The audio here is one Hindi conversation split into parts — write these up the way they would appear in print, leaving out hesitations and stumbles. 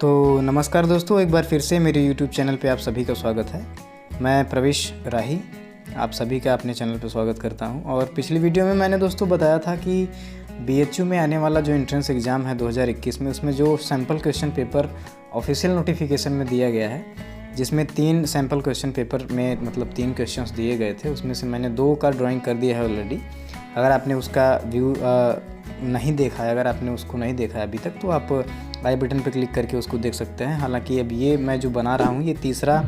तो नमस्कार दोस्तों, एक बार फिर से मेरे YouTube चैनल पे आप सभी का स्वागत है। मैं प्रवेश राही आप सभी का अपने चैनल पे स्वागत करता हूं। और पिछली वीडियो में मैंने दोस्तों बताया था कि BHU में आने वाला जो एंट्रेंस एग्ज़ाम है 2021 में, उसमें जो sample question paper official notification में दिया गया है, जिसमें 3 सैम्पल क्वेश्चन पेपर में मतलब 3 क्वेश्चंस दिए गए थे, उसमें से मैंने 2 का ड्राइंग कर दिया है ऑलरेडी। अगर आपने उसका व्यू नहीं देखा है, अगर आपने उसको नहीं देखा है अभी तक, तो आप आई बटन पर क्लिक करके उसको देख सकते हैं। हालांकि अब ये मैं जो बना रहा हूँ ये तीसरा,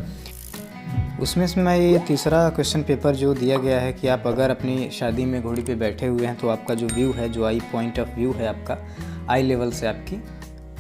उसमें से मैं ये तीसरा क्वेश्चन पेपर जो दिया गया है कि आप अगर अपनी शादी में घोड़ी पे बैठे हुए हैं तो आपका जो व्यू है, जो आई पॉइंट ऑफ व्यू है आपका, आई लेवल से आपकी,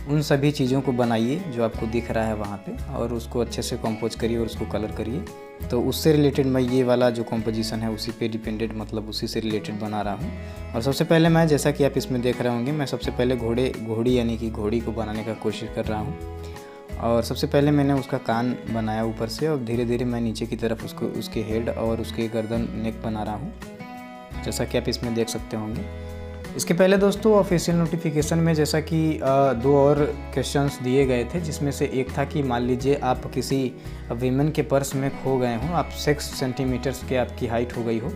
उन सभी चीज़ों को बनाइए जो आपको दिख रहा है वहाँ पे, और उसको अच्छे से कंपोज करिए और उसको कलर करिए। तो उससे रिलेटेड मैं ये वाला जो कंपोजिशन है उसी पे डिपेंडेड, मतलब उसी से रिलेटेड बना रहा हूँ। और सबसे पहले मैं, जैसा कि आप इसमें देख रहे होंगे, मैं सबसे पहले घोड़ी यानी कि घोड़ी को बनाने का कोशिश कर रहा हूँ। और सबसे पहले मैंने उसका कान बनाया ऊपर से, और धीरे धीरे मैं नीचे की तरफ उसके हेड और उसके गर्दन, नेक बना रहा हूँ, जैसा कि आप इसमें देख सकते होंगे। इसके पहले दोस्तों ऑफिशियल नोटिफिकेशन में जैसा कि 2 और क्वेश्चंस दिए गए थे, जिसमें से एक था कि मान लीजिए आप किसी वीमेन के पर्स में खो गए हों, आप 6 सेंटीमीटर्स के आपकी हाइट हो गई हो,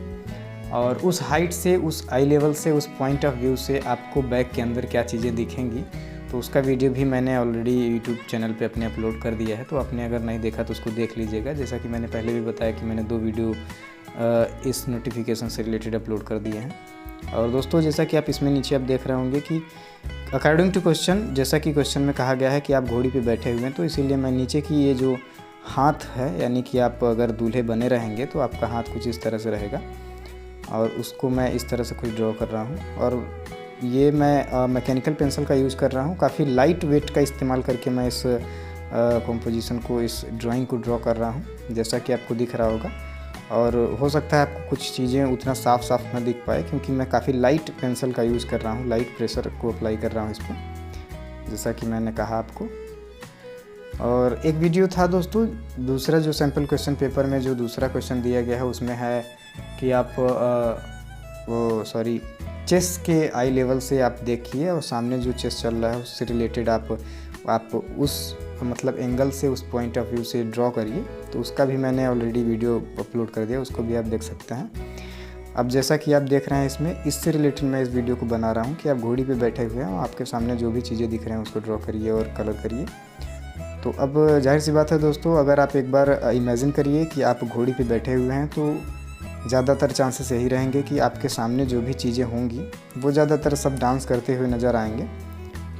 और उस हाइट से, उस आई लेवल से, उस पॉइंट ऑफ व्यू से आपको बैग के अंदर क्या चीज़ें दिखेंगी। तो उसका वीडियो भी मैंने ऑलरेडी यूट्यूब चैनल पे अपने अपलोड कर दिया है, तो आपने अगर नहीं देखा तो उसको देख लीजिएगा। जैसा कि मैंने पहले भी बताया कि मैंने 2 वीडियो इस नोटिफिकेशन से रिलेटेड अपलोड कर दिए हैं। और दोस्तों, जैसा कि आप इसमें नीचे आप देख रहे होंगे कि अकॉर्डिंग टू क्वेश्चन, जैसा कि क्वेश्चन में कहा गया है कि आप घोड़ी पे बैठे हुए हैं, तो इसीलिए मैं नीचे की ये जो हाथ है, यानी कि आप अगर दूल्हे बने रहेंगे तो आपका हाथ कुछ इस तरह से रहेगा, और उसको मैं इस तरह से कुछ ड्रॉ कर रहा हूँ। और ये मैं मैकेनिकल पेंसिल का यूज़ कर रहा हूँ, काफ़ी लाइट वेट का इस्तेमाल करके मैं इस कंपोजिशन को, इस ड्राइंग को ड्रॉ कर रहा हूँ, जैसा कि आपको दिख रहा होगा। और हो सकता है आपको कुछ चीज़ें उतना साफ ना दिख पाए, क्योंकि मैं काफ़ी लाइट पेंसिल का यूज़ कर रहा हूँ, लाइट प्रेशर को अप्लाई कर रहा हूँ इस पर, जैसा कि मैंने कहा आपको। और एक वीडियो था दोस्तों, दूसरा जो सैम्पल क्वेश्चन पेपर में जो दूसरा क्वेश्चन दिया गया है, उसमें है कि आप चेस्ट के आई लेवल से आप देखिए, और सामने जो चेस्ट चल रहा है उससे रिलेटेड आप उस मतलब एंगल से, उस पॉइंट ऑफ व्यू से ड्रॉ करिए। तो उसका भी मैंने ऑलरेडी वीडियो अपलोड कर दिया, उसको भी आप देख सकते हैं। अब जैसा कि आप देख रहे हैं इसमें, इससे रिलेटेड मैं इस वीडियो को बना रहा हूँ कि आप घोड़ी पे बैठे हुए हैं, आपके सामने जो भी चीज़ें दिख रहे हैं उसको ड्रॉ करिए और कलर करिए। तो अब जाहिर सी बात है दोस्तों, अगर आप एक बार इमेजिन करिए कि आप घोड़ी पे बैठे हुए हैं, तो ज़्यादातर चांसेस यही रहेंगे कि आपके सामने जो भी चीज़ें होंगी वो ज़्यादातर सब डांस करते हुए नज़र आएंगे।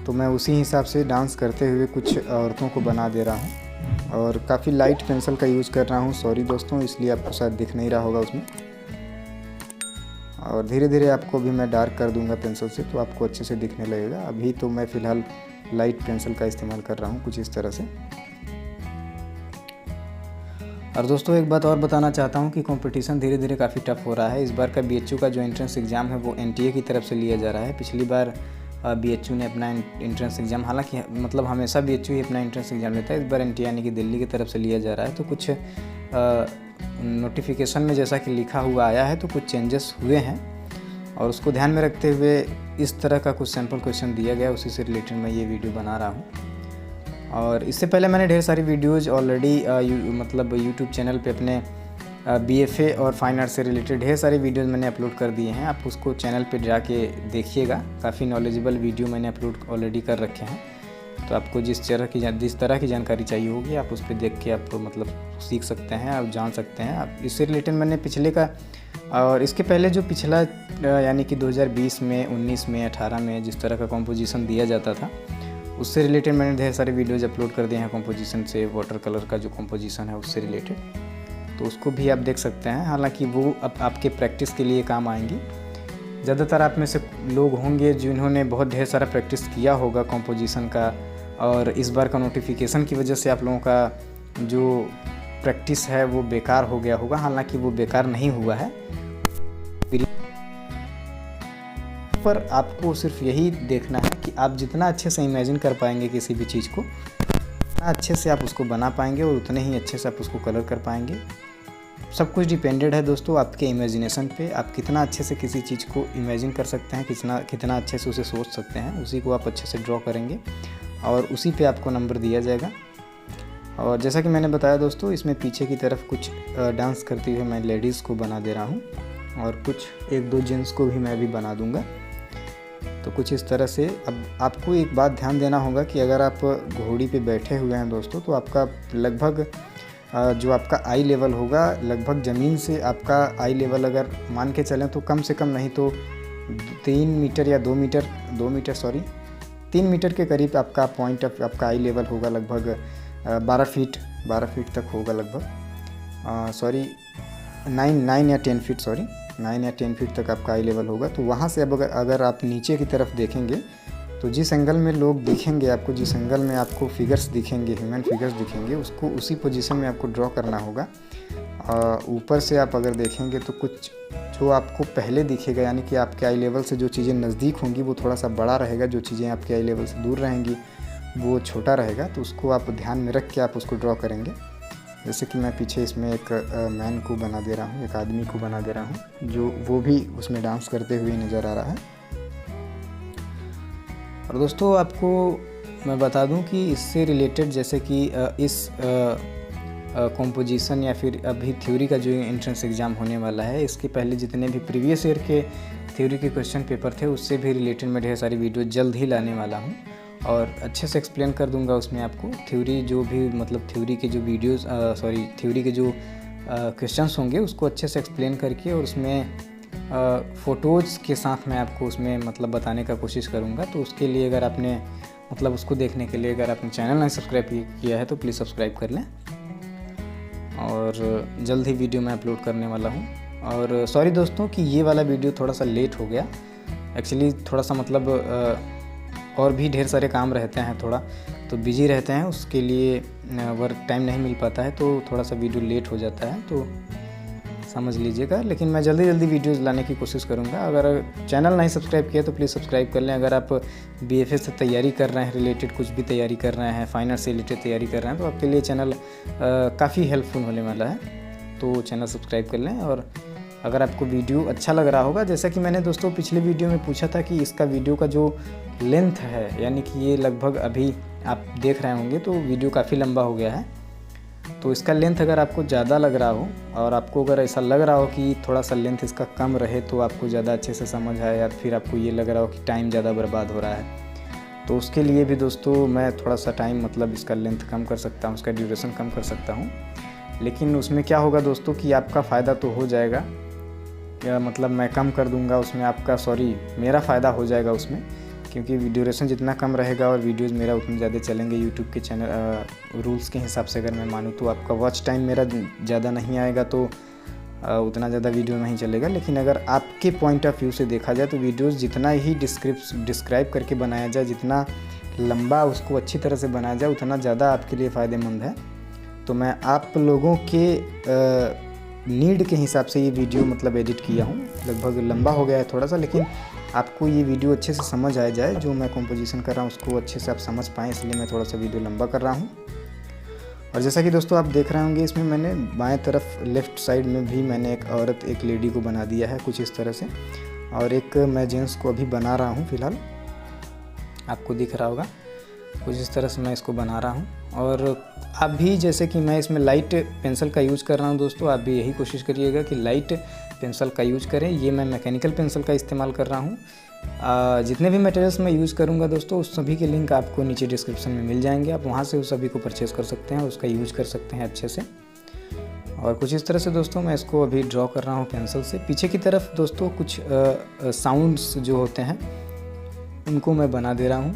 तो मैं उसी हिसाब से डांस करते हुए कुछ औरतों को बना दे रहा हूँ, और काफ़ी लाइट पेंसिल का यूज़ कर रहा हूँ, सॉरी दोस्तों, इसलिए आपको शायद दिख नहीं रहा होगा उसमें। और धीरे धीरे आपको भी मैं डार्क कर दूंगा पेंसिल से, तो आपको अच्छे से दिखने लगेगा। अभी तो मैं फ़िलहाल लाइट पेंसिल का इस्तेमाल कर रहा हूँ कुछ इस तरह से। और दोस्तों, एक बात और बताना चाहता हूँ कि कंपटीशन धीरे धीरे काफ़ी टफ हो रहा है। इस बार का BHU का जो एंट्रेंस एग्ज़ाम है वो NTA की तरफ से लिया जा रहा है। पिछली बार BHU ने अपना एंट्रेंस एग्ज़ाम, हालांकि मतलब हमेशा BHU ही अपना एंट्रेंस एग्ज़ाम लेता है, इस बार NTA यानी कि दिल्ली की तरफ से लिया जा रहा है। तो कुछ नोटिफिकेशन में जैसा कि लिखा हुआ आया है, तो कुछ चेंजेस हुए हैं, और उसको ध्यान में रखते हुए इस तरह का कुछ सैम्पल क्वेश्चन दिया गया, उसी से रिलेटेड मैं ये वीडियो बना रहा हूँ। और इससे पहले मैंने ढेर सारी वीडियोज़ ऑलरेडी मतलब यूट्यूब चैनल पे अपने BFA और फाइन आर्ट से रिलेटेड ढेर सारी वीडियोज़ मैंने अपलोड कर दिए हैं। आप उसको चैनल पे जाके देखिएगा, काफ़ी नॉलेजेबल वीडियो मैंने अपलोड ऑलरेडी कर रखे हैं। तो आपको जिस तरह की जानकारी चाहिए होगी, आप उस पर देख के आप मतलब सीख सकते हैं, आप जान सकते हैं। आप इससे रिलेटेड मैंने पिछले का और इसके पहले जो पिछला यानी कि 2020 में, 19 में, 18 में जिस तरह का कंपोजिशन दिया जाता था, उससे रिलेटेड मैंने ढेर सारे वीडियोज़ अपलोड कर दिए हैं कंपोजिशन से, वाटर कलर का जो कंपोजिशन है उससे रिलेटेड, तो उसको भी आप देख सकते हैं। हालांकि वो अब आपके प्रैक्टिस के लिए काम आएंगी। ज़्यादातर आप में से लोग होंगे जिन्होंने बहुत ढेर सारा प्रैक्टिस किया होगा कंपोजिशन का, और इस बार का नोटिफिकेशन की वजह से आप लोगों का जो प्रैक्टिस है वो बेकार हो गया होगा। हालांकि वो बेकार नहीं हुआ है, पर आपको सिर्फ यही देखना है कि आप जितना अच्छे से इमेजिन कर पाएंगे किसी भी चीज़ को, उतना अच्छे से आप उसको बना पाएंगे, और उतने ही अच्छे से आप उसको कलर कर पाएंगे। सब कुछ डिपेंडेड है दोस्तों आपके इमेजिनेशन पे। आप कितना अच्छे से किसी चीज़ को इमेजिन कर सकते हैं, कितना अच्छे से उसे सोच सकते हैं, उसी को आप अच्छे से ड्रॉ करेंगे। और उसी पे आपको नंबर दिया जाएगा। और जैसा कि मैंने बताया दोस्तों, इसमें पीछे की तरफ कुछ डांस करती हुए मैं लेडीज़ को बना दे रहा हूँ और कुछ 1-2 जेंट्स को भी मैं भी बना दूँगा। तो कुछ इस तरह से। अब आपको एक बात ध्यान देना होगा कि अगर आप घोड़ी पे बैठे हुए हैं दोस्तों, तो आपका लगभग जो आपका आई लेवल होगा, लगभग ज़मीन से आपका आई लेवल अगर मान के चलें तो कम से कम नहीं तो 3 मीटर या 2 मीटर के करीब आपका पॉइंट ऑफ आपका आई लेवल होगा। लगभग 12 फीट तक होगा लगभग। 9 या 10 फीट तक आपका आई लेवल होगा। तो वहाँ से अब अगर आप नीचे की तरफ देखेंगे तो जिस एंगल में लोग दिखेंगे आपको, जिस एंगल में आपको फिगर्स दिखेंगे, ह्यूमन फिगर्स दिखेंगे, उसको उसी पोजीशन में आपको ड्रॉ करना होगा। ऊपर से आप अगर देखेंगे तो कुछ जो आपको पहले दिखेगा, यानी कि आपके आई लेवल से जो चीज़ें नज़दीक होंगी वो थोड़ा सा बड़ा रहेगा, जो चीज़ें आपके आई लेवल से दूर रहेंगी वो छोटा रहेगा। तो उसको आप ध्यान में रख के आप उसको ड्रॉ करेंगे। जैसे कि मैं पीछे इसमें एक मैन को बना दे रहा हूँ, एक आदमी को बना दे रहा हूँ, जो वो भी उसमें डांस करते हुए नज़र आ रहा है। और दोस्तों आपको मैं बता दूं कि इससे रिलेटेड, जैसे कि इस कॉम्पोजिशन या फिर अभी थ्योरी का जो एंट्रेंस एग्ज़ाम होने वाला है, इसके पहले जितने भी प्रीवियस ईयर के थ्योरी के क्वेश्चन पेपर थे उससे भी रिलेटेड मैं ढेर सारी वीडियो जल्द ही लाने वाला हूं और अच्छे से एक्सप्लेन कर दूंगा उसमें आपको। थ्योरी जो भी मतलब थ्योरी के जो वीडियोस थ्योरी के जो क्वेश्चंस होंगे उसको अच्छे से एक्सप्लेन करके और उसमें फ़ोटोज़ के साथ मैं आपको उसमें मतलब बताने का कोशिश करूँगा। तो उसके लिए अगर आपने मतलब उसको देखने के लिए अगर आपने चैनल नहीं सब्सक्राइब किया है तो प्लीज़ सब्सक्राइब कर लें। और जल्द ही वीडियो मैं अपलोड करने वाला हूँ। और सॉरी दोस्तों कि ये वाला वीडियो थोड़ा सा लेट हो गया, एक्चुअली थोड़ा सा मतलब और भी ढेर सारे काम रहते हैं, थोड़ा तो बिजी रहते हैं, उसके लिए वर्क टाइम नहीं मिल पाता है, तो थोड़ा सा वीडियो लेट हो जाता है, तो समझ लीजिएगा। लेकिन मैं जल्दी वीडियोज़ लाने की कोशिश करूँगा। अगर चैनल नहीं सब्सक्राइब किया तो प्लीज़ सब्सक्राइब कर लें। अगर आप BFA से तैयारी कर रहे हैं, रिलेटेड कुछ भी तैयारी कर रहे हैं, फाइनेंस से रिलेटेड तैयारी कर रहे हैं, तो आपके लिए चैनल काफ़ी हेल्पफुल होने वाला है, तो चैनल सब्सक्राइब कर लें। और अगर आपको वीडियो अच्छा लग रहा होगा, जैसा कि मैंने दोस्तों पिछले वीडियो में पूछा था कि इसका वीडियो का जो लेंथ है, यानी कि ये लगभग अभी आप देख रहे होंगे तो वीडियो काफ़ी लंबा हो गया है, तो इसका लेंथ अगर आपको ज़्यादा लग रहा हो और आपको अगर ऐसा लग रहा हो कि थोड़ा सा लेंथ इसका कम रहे तो आपको ज़्यादा अच्छे से समझ आए, या फिर आपको ये लग रहा हो कि टाइम ज़्यादा बर्बाद हो रहा है, तो उसके लिए भी दोस्तों मैं थोड़ा सा टाइम मतलब इसका लेंथ कम कर सकता हूँ, इसका ड्यूरेशन कम कर सकता हूँ। लेकिन उसमें क्या होगा दोस्तों कि आपका फ़ायदा तो हो जाएगा, या मतलब मैं कम कर दूंगा उसमें आपका, मेरा फ़ायदा हो जाएगा उसमें, क्योंकि ड्यूरेशन जितना कम रहेगा और वीडियोस मेरा उतने ज़्यादा चलेंगे यूट्यूब के चैनल रूल्स के हिसाब से अगर मैं मानूँ तो आपका वॉच टाइम मेरा ज़्यादा नहीं आएगा, तो उतना ज़्यादा वीडियो नहीं चलेगा। लेकिन अगर आपके पॉइंट ऑफ व्यू से देखा जाए तो वीडियोस जितना ही डिस्क्राइब करके बनाया जाए, जितना लंबा उसको अच्छी तरह से बनाया जाए, उतना ज़्यादा आपके लिए फ़ायदेमंद है। तो मैं आप लोगों के नीड के हिसाब से ये वीडियो मतलब एडिट किया हूँ। लगभग लंबा हो गया है थोड़ा सा, लेकिन आपको ये वीडियो अच्छे से समझ आ जाए, जो मैं कंपोजिशन कर रहा हूँ उसको अच्छे से आप समझ पाएँ, इसलिए मैं थोड़ा सा वीडियो लंबा कर रहा हूँ। और जैसा कि दोस्तों आप देख रहे होंगे, इसमें मैंने बाएं तरफ लेफ़्ट साइड में भी मैंने एक औरत, एक लेडी को बना दिया है कुछ इस तरह से, और एक मैं जेंट्स को अभी बना रहा हूँ फ़िलहाल, आपको दिख रहा होगा कुछ इस तरह से मैं इसको बना रहा हूँ। और आप भी जैसे कि मैं इसमें लाइट पेंसिल का यूज़ कर रहा हूँ दोस्तों, आप भी यही कोशिश करिएगा कि लाइट पेंसिल का यूज़ करें। ये मैं मैकेनिकल पेंसिल का इस्तेमाल कर रहा हूँ। जितने भी मटेरियल्स मैं यूज़ करूँगा दोस्तों, उस सभी के लिंक आपको नीचे डिस्क्रिप्शन में मिल जाएंगे, आप वहाँ से उस सभी को परचेज़ कर सकते हैं, उसका यूज़ कर सकते हैं अच्छे से। और कुछ इस तरह से दोस्तों मैं इसको अभी ड्रॉ कर रहा हूँ पेंसिल से। पीछे की तरफ दोस्तों कुछ साउंड्स जो होते हैं उनको मैं बना दे रहा हूँ,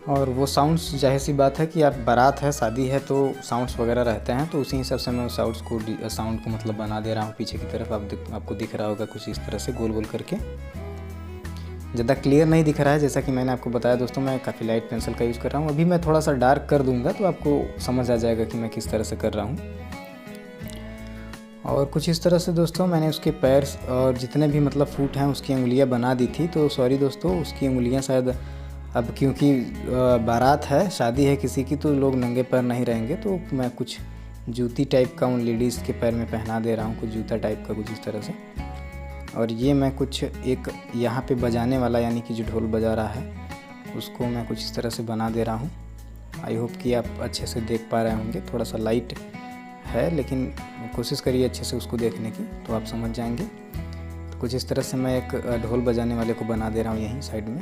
और वो साउंड्स जाहिर सी बात है कि आप बारात है, शादी है, तो साउंड्स वगैरह रहते हैं, तो उसी हिसाब से मैं साउंड को मतलब बना दे रहा हूँ। पीछे की तरफ आपको दिख रहा होगा कुछ इस तरह से गोल गोल करके। ज़्यादा क्लियर नहीं दिख रहा है, जैसा कि मैंने आपको बताया दोस्तों, मैं काफ़ी लाइट पेंसिल का यूज़ कर रहा हूँ। अभी मैं थोड़ा सा डार्क कर दूँगा तो आपको समझ आ जाएगा कि मैं किस तरह से कर रहा हूँ। और कुछ इस तरह से दोस्तों मैंने उसके पैर और जितने भी मतलब फुट हैं उसकी उंगलियाँ बना दी थी। तो सॉरी दोस्तों, उसकी उंगलियाँ शायद अब क्योंकि बारात है, शादी है किसी की, तो लोग नंगे पैर नहीं रहेंगे, तो मैं कुछ जूती टाइप का उन लेडीज़ के पैर में पहना दे रहा हूँ, कुछ जूता टाइप का कुछ इस तरह से। और ये मैं कुछ एक यहाँ पे बजाने वाला, यानी कि जो ढोल बजा रहा है, उसको मैं कुछ इस तरह से बना दे रहा हूँ। आई होप कि आप अच्छे से देख पा रहे होंगे। थोड़ा सा लाइट है लेकिन कोशिश करिए अच्छे से उसको देखने की, तो आप समझ जाएंगे। तो कुछ इस तरह से मैं एक ढोल बजाने वाले को बना दे रहा हूँ यहीं साइड में।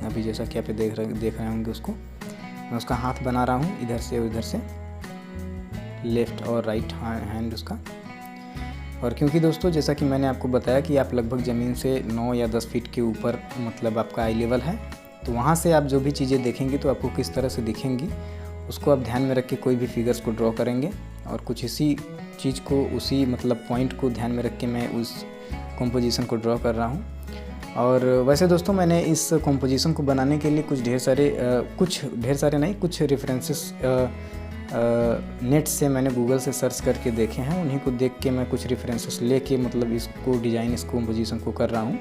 अभी जैसा कि आप देख रहे होंगे उसको, मैं उसका हाथ बना रहा हूँ इधर से उधर से, लेफ़्ट और राइट हैंड उसका। और क्योंकि दोस्तों जैसा कि मैंने आपको बताया कि आप लगभग ज़मीन से 9 या 10 फीट के ऊपर मतलब आपका आई लेवल है, तो वहाँ से आप जो भी चीज़ें देखेंगे तो आपको किस तरह से दिखेंगी उसको आप ध्यान में रख के कोई भी फिगर्स को ड्रॉ करेंगे। और कुछ इसी चीज़ को, उसी मतलब पॉइंट को ध्यान में रख के मैं उस कॉम्पोजिशन को ड्रॉ कर रहा हूँ। और वैसे दोस्तों मैंने इस कॉम्पोजिशन को बनाने के लिए कुछ रेफरेंसेस नेट से मैंने गूगल से सर्च करके देखे हैं। उन्हीं को देख के मैं कुछ रेफरेंसेस लेके मतलब इसको डिज़ाइन, इस कॉम्पोजिशन को कर रहा हूँ।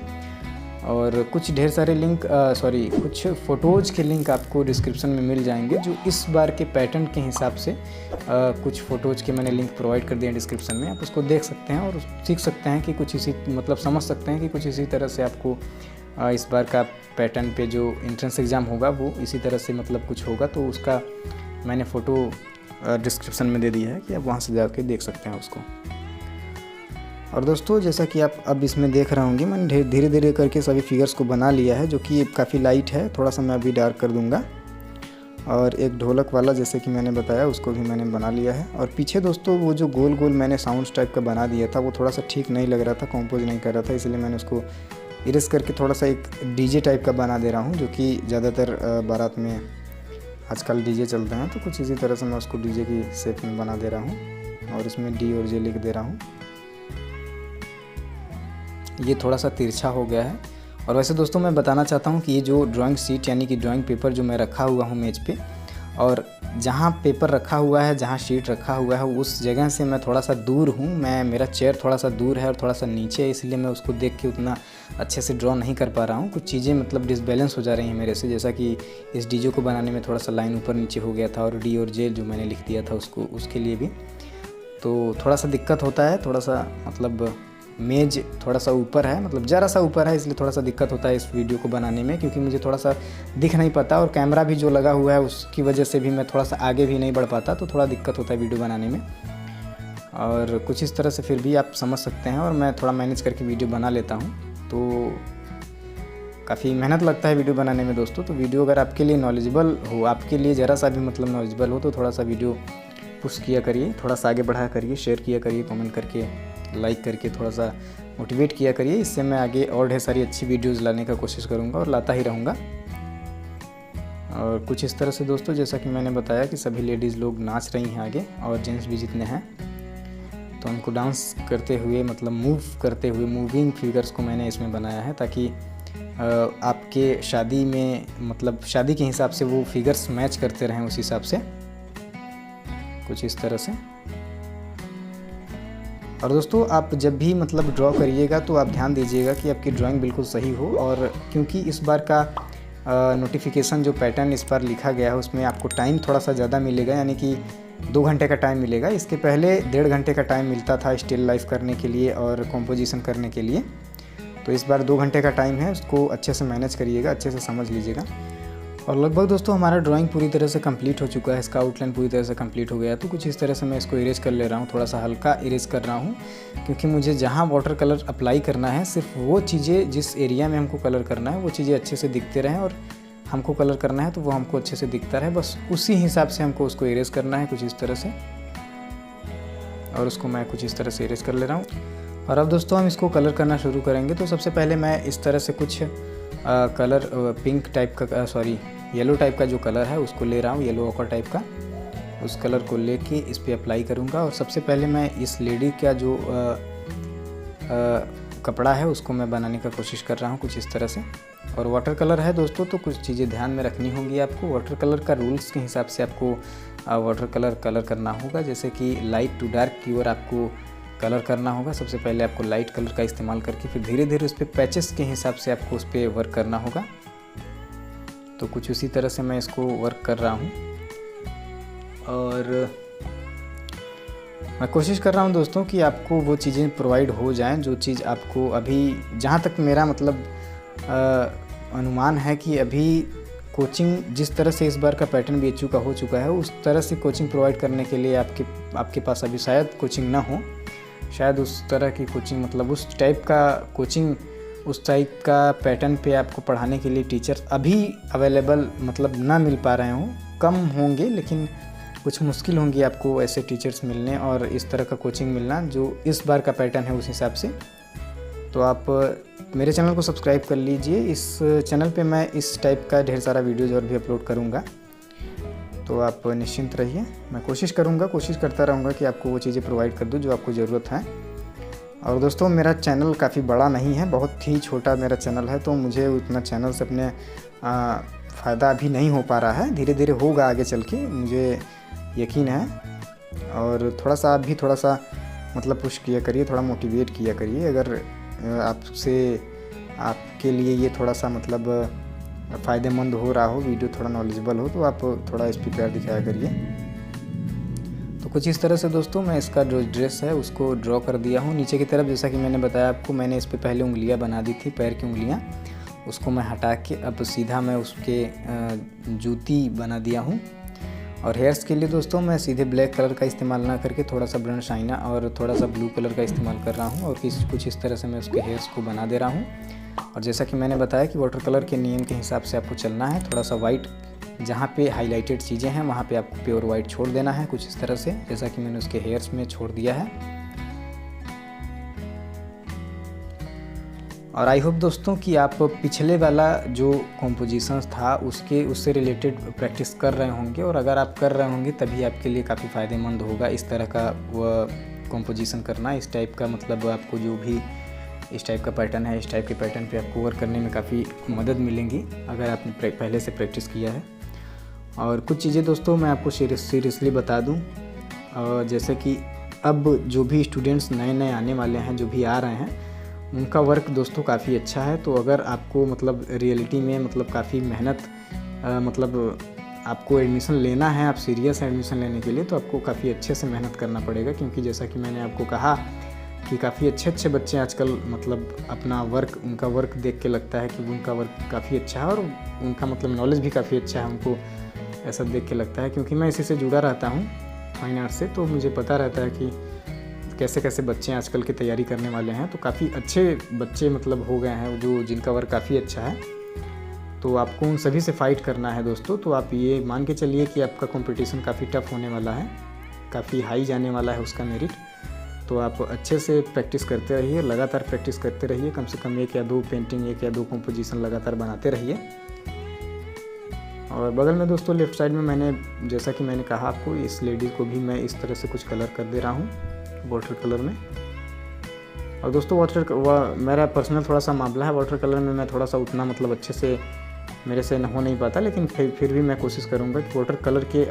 और कुछ कुछ फ़ोटोज़ के लिंक आपको डिस्क्रिप्शन में मिल जाएंगे, जो इस बार के पैटर्न के हिसाब से कुछ फ़ोटोज़ के मैंने लिंक प्रोवाइड कर दिए हैं डिस्क्रिप्शन में। आप उसको देख सकते हैं और सीख सकते हैं कि कुछ इसी मतलब समझ सकते हैं कि कुछ इसी तरह से आपको इस बार का पैटर्न पे जो एंट्रेंस एग्ज़ाम होगा वो इसी तरह से मतलब कुछ होगा। तो उसका मैंने फ़ोटो डिस्क्रिप्शन में दे दिया है कि आप वहाँ से जाके देख सकते हैं उसको। और दोस्तों जैसा कि आप अब इसमें देख रहे होंगे, मैंने धीरे धीरे करके सभी फिगर्स को बना लिया है, जो कि काफ़ी लाइट है। थोड़ा सा मैं अभी डार्क कर दूंगा। और एक ढोलक वाला जैसे कि मैंने बताया उसको भी मैंने बना लिया है। और पीछे दोस्तों वो जो गोल गोल मैंने साउंड्स टाइप का बना दिया था वो थोड़ा सा ठीक नहीं लग रहा था, कंपोज नहीं कर रहा था, इसलिए मैंने उसको इरेज करके थोड़ा सा एक डीजे टाइप का बना दे रहा हूँ, जो कि ज़्यादातर बारात में आजकल डीजे चलते हैं। तो कुछ इसी तरह से मैं उसको डीजे की शेप में बना दे रहा हूँ और इसमें डी और जे लिख दे रहा हूँ। ये थोड़ा सा तिरछा हो गया है। और वैसे दोस्तों मैं बताना चाहता हूँ कि ये जो ड्राइंग शीट यानी कि ड्राइंग पेपर जो मैं रखा हुआ हूँ मेज पे, और जहाँ पेपर रखा हुआ है, जहाँ शीट रखा हुआ है, उस जगह से मैं थोड़ा सा दूर हूँ। मेरा चेयर थोड़ा सा दूर है और थोड़ा सा नीचे है, इसलिए मैं उसको देख के उतना अच्छे से ड्रॉ नहीं कर पा रहा हूँ। कुछ चीज़ें मतलब डिसबैलेंस हो जा रही हैं मेरे से, जैसा कि इस डीजे को बनाने में थोड़ा सा लाइन ऊपर नीचे हो गया था, और डी और जे जो मैंने लिख दिया था उसके लिए भी तो थोड़ा सा दिक्कत होता है। थोड़ा सा मतलब मेज थोड़ा सा ऊपर है, मतलब ज़रा सा ऊपर है, इसलिए थोड़ा सा दिक्कत होता है इस वीडियो को बनाने में, क्योंकि मुझे थोड़ा सा दिख नहीं पाता। और कैमरा भी जो लगा हुआ है उसकी वजह से भी मैं थोड़ा सा आगे भी नहीं बढ़ पाता, तो थोड़ा दिक्कत होता है वीडियो बनाने में। और कुछ इस तरह से फिर भी आप समझ सकते हैं, और मैं थोड़ा मैनेज करके वीडियो बना लेता हूँ। तो काफ़ी मेहनत लगता है वीडियो बनाने में दोस्तों। तो वीडियो अगर आपके लिए नॉलेजेबल हो, आपके लिए ज़रा सा भी मतलब नॉलेजेबल हो, तो थोड़ा सा वीडियो पुश किया करिए, थोड़ा सा आगे बढ़ा करिए, शेयर किया करिए, कमेंट करके, लाइक करके थोड़ा सा मोटिवेट किया करिए। इससे मैं आगे और ढेर सारी अच्छी वीडियोज़ लाने का कोशिश करूँगा और लाता ही रहूँगा। और कुछ इस तरह से दोस्तों जैसा कि मैंने बताया कि सभी लेडीज़ लोग नाच रही हैं आगे, और जेंट्स भी जितने हैं, तो उनको डांस करते हुए मतलब मूव करते हुए मूविंग फिगर्स को मैंने इसमें बनाया है, ताकि आपके शादी में मतलब शादी के हिसाब से वो फिगर्स मैच करते रहें उस हिसाब से, कुछ इस तरह से। और दोस्तों आप जब भी मतलब ड्रॉ करिएगा तो आप ध्यान दीजिएगा कि आपकी ड्राइंग बिल्कुल सही हो। और क्योंकि इस बार का नोटिफिकेशन जो पैटर्न इस बार लिखा गया है उसमें आपको टाइम थोड़ा सा ज़्यादा मिलेगा, यानी कि 2 घंटे का टाइम मिलेगा। इसके पहले 1.5 घंटे का टाइम मिलता था स्टिल लाइफ करने के लिए और कॉम्पोजिशन करने के लिए। तो इस बार 2 घंटे का टाइम है, उसको अच्छे से मैनेज करिएगा, अच्छे से समझ लीजिएगा। और लगभग दोस्तों हमारा ड्राइंग पूरी तरह से कंप्लीट हो चुका है, इसका आउटलाइन पूरी तरह से कंप्लीट हो गया है। तो कुछ इस तरह से मैं इसको इरेज कर ले रहा हूँ, थोड़ा सा हल्का इरेज कर रहा हूँ, क्योंकि मुझे जहाँ वाटर कलर अप्लाई करना है सिर्फ वो चीज़ें, जिस एरिया में हमको कलर करना है वो चीज़ें अच्छे से दिखते रहें, और हमको कलर करना है तो वो हमको अच्छे से दिखता रहे, बस उसी हिसाब से हमको उसको इरेज करना है कुछ इस तरह से। और उसको मैं कुछ इस तरह से इरेज कर ले रहा हूँ। और अब दोस्तों हम इसको कलर करना शुरू करेंगे। तो सबसे पहले मैं इस तरह से कुछ कलर पिंक टाइप का येलो टाइप का जो कलर है उसको ले रहा हूँ, येलो ऑकर टाइप का। उस कलर को लेके इस पे अप्लाई करूँगा। और सबसे पहले मैं इस लेडी का जो कपड़ा है उसको मैं बनाने का कोशिश कर रहा हूँ कुछ इस तरह से। और वाटर कलर है दोस्तों, तो कुछ चीज़ें ध्यान में रखनी होंगी आपको। वाटर कलर का रूल्स के हिसाब से आपको वाटर कलर करना होगा, जैसे कि लाइट टू डार्क की ओर आपको कलर करना होगा। सबसे पहले आपको लाइट कलर का इस्तेमाल करके फिर धीरे धीरे उस पर पैचेस के हिसाब से आपको उस पर वर्क करना होगा। तो कुछ उसी तरह से मैं इसको वर्क कर रहा हूँ। और मैं कोशिश कर रहा हूँ दोस्तों कि आपको वो चीज़ें प्रोवाइड हो जाएं जो चीज़ आपको अभी, जहाँ तक मेरा मतलब अनुमान है कि अभी कोचिंग जिस तरह से इस बार का पैटर्न BHU का हो चुका है, उस तरह से कोचिंग प्रोवाइड करने के लिए आपके पास अभी शायद कोचिंग ना हो, शायद उस तरह की कोचिंग मतलब उस टाइप का कोचिंग, उस टाइप का पैटर्न पे आपको पढ़ाने के लिए टीचर अभी अवेलेबल मतलब ना मिल पा रहे हों। कम होंगे लेकिन कुछ मुश्किल होंगी आपको ऐसे टीचर्स मिलने और इस तरह का कोचिंग मिलना जो इस बार का पैटर्न है उस हिसाब से। तो आप मेरे चैनल को सब्सक्राइब कर लीजिए। इस चैनल पे मैं इस टाइप का ढेर सारा वीडियोज़ और भी अपलोड करूँगा, तो आप निश्चिंत रहिए। मैं कोशिश करता रहूँगा कि आपको वो चीज़ें प्रोवाइड कर दूँ जो आपको ज़रूरत है। और दोस्तों मेरा चैनल काफ़ी बड़ा नहीं है, बहुत ही छोटा मेरा चैनल है, तो मुझे उतना चैनल से अपने फ़ायदा अभी नहीं हो पा रहा है। धीरे धीरे होगा आगे चल के, मुझे यकीन है। और थोड़ा सा आप भी थोड़ा सा मतलब पुश किया करिए, थोड़ा मोटिवेट किया करिए। अगर आपके लिए ये थोड़ा सा मतलब फ़ायदेमंद हो रहा हो, वीडियो थोड़ा नॉलेजेबल हो, तो आप थोड़ा इस पर प्यार दिखाया करिए। तो कुछ इस तरह से दोस्तों मैं इसका जो ड्रेस है उसको ड्रॉ कर दिया हूँ। नीचे की तरफ जैसा कि मैंने बताया आपको, मैंने इस पर पहले उंगलियाँ बना दी थी, पैर की उंगलियाँ, उसको मैं हटा के अब सीधा मैं उसके जूती बना दिया हूँ। और हेयर्स के लिए दोस्तों मैं सीधे ब्लैक कलर का इस्तेमाल ना करके थोड़ा सा ब्राउन शाइना और थोड़ा सा ब्लू कलर का इस्तेमाल कर रहा हूँ और कुछ इस तरह से मैं उसके हेयर्स को बना दे रहा हूँ। और जैसा कि मैंने बताया कि वाटर कलर के नियम के हिसाब से आपको चलना है। थोड़ा सा वाइट, जहाँ पे हाईलाइटेड चीज़ें हैं वहाँ पे आपको प्योर वाइट छोड़ देना है, कुछ इस तरह से जैसा कि मैंने उसके हेयर्स में छोड़ दिया है। और आई होप दोस्तों कि आप पिछले वाला जो कॉम्पोजिशंस था उससे रिलेटेड प्रैक्टिस कर रहे होंगे, और अगर आप कर रहे होंगे तभी आपके लिए काफ़ी फ़ायदेमंद होगा इस तरह का वह कॉम्पोजिशन करना। इस टाइप का मतलब आपको जो भी इस टाइप का पैटर्न है, इस टाइप के पैटर्न पे आपको वर्क करने में काफ़ी मदद मिलेंगी अगर आपने पहले से प्रैक्टिस किया है। और कुछ चीज़ें दोस्तों मैं आपको सीरियसली बता दूँ, जैसे कि अब जो भी स्टूडेंट्स नए आने वाले हैं, जो भी आ रहे हैं, उनका वर्क दोस्तों काफ़ी अच्छा है। तो अगर आपको मतलब रियलिटी में मतलब काफ़ी मेहनत मतलब आपको एडमिशन लेना है, आप सीरियस हैं एडमिशन लेने के लिए, तो आपको काफ़ी अच्छे से मेहनत करना पड़ेगा। क्योंकि जैसा कि मैंने आपको कहा कि काफ़ी अच्छे बच्चे आजकल मतलब अपना वर्क, उनका वर्क देख के लगता है कि उनका वर्क काफ़ी अच्छा है और उनका मतलब नॉलेज भी काफ़ी अच्छा है, उनको ऐसा देख के लगता है। क्योंकि मैं इसी से जुड़ा रहता हूँ, फाइन आर्ट से, तो मुझे पता रहता है कि कैसे बच्चे आजकल की तैयारी करने वाले हैं। तो काफ़ी अच्छे बच्चे मतलब हो गए हैं जिनका वर्क काफ़ी अच्छा है। तो आपको उन सभी से फाइट करना है दोस्तों। तो आप ये मान के चलिए कि आपका कंपटीशन काफ़ी टफ होने वाला है, काफ़ी हाई जाने वाला है उसका मेरिट। तो आप अच्छे से प्रैक्टिस करते रहिए, लगातार प्रैक्टिस करते रहिए, कम से कम 1 या 2 पेंटिंग, 1 या 2 कंपोजिशन लगातार बनाते रहिए। और बगल में दोस्तों लेफ़्ट साइड में मैंने, जैसा कि मैंने कहा आपको, इस लेडी को भी मैं इस तरह से कुछ कलर कर दे रहा हूँ वाटर कलर में। और दोस्तों मेरा पर्सनल थोड़ा सा मामला है, वाटर कलर में मैं थोड़ा सा उतना मतलब अच्छे से मेरे से हो नहीं पाता, लेकिन फिर भी मैं कोशिश करूँगा कि वाटर कलर के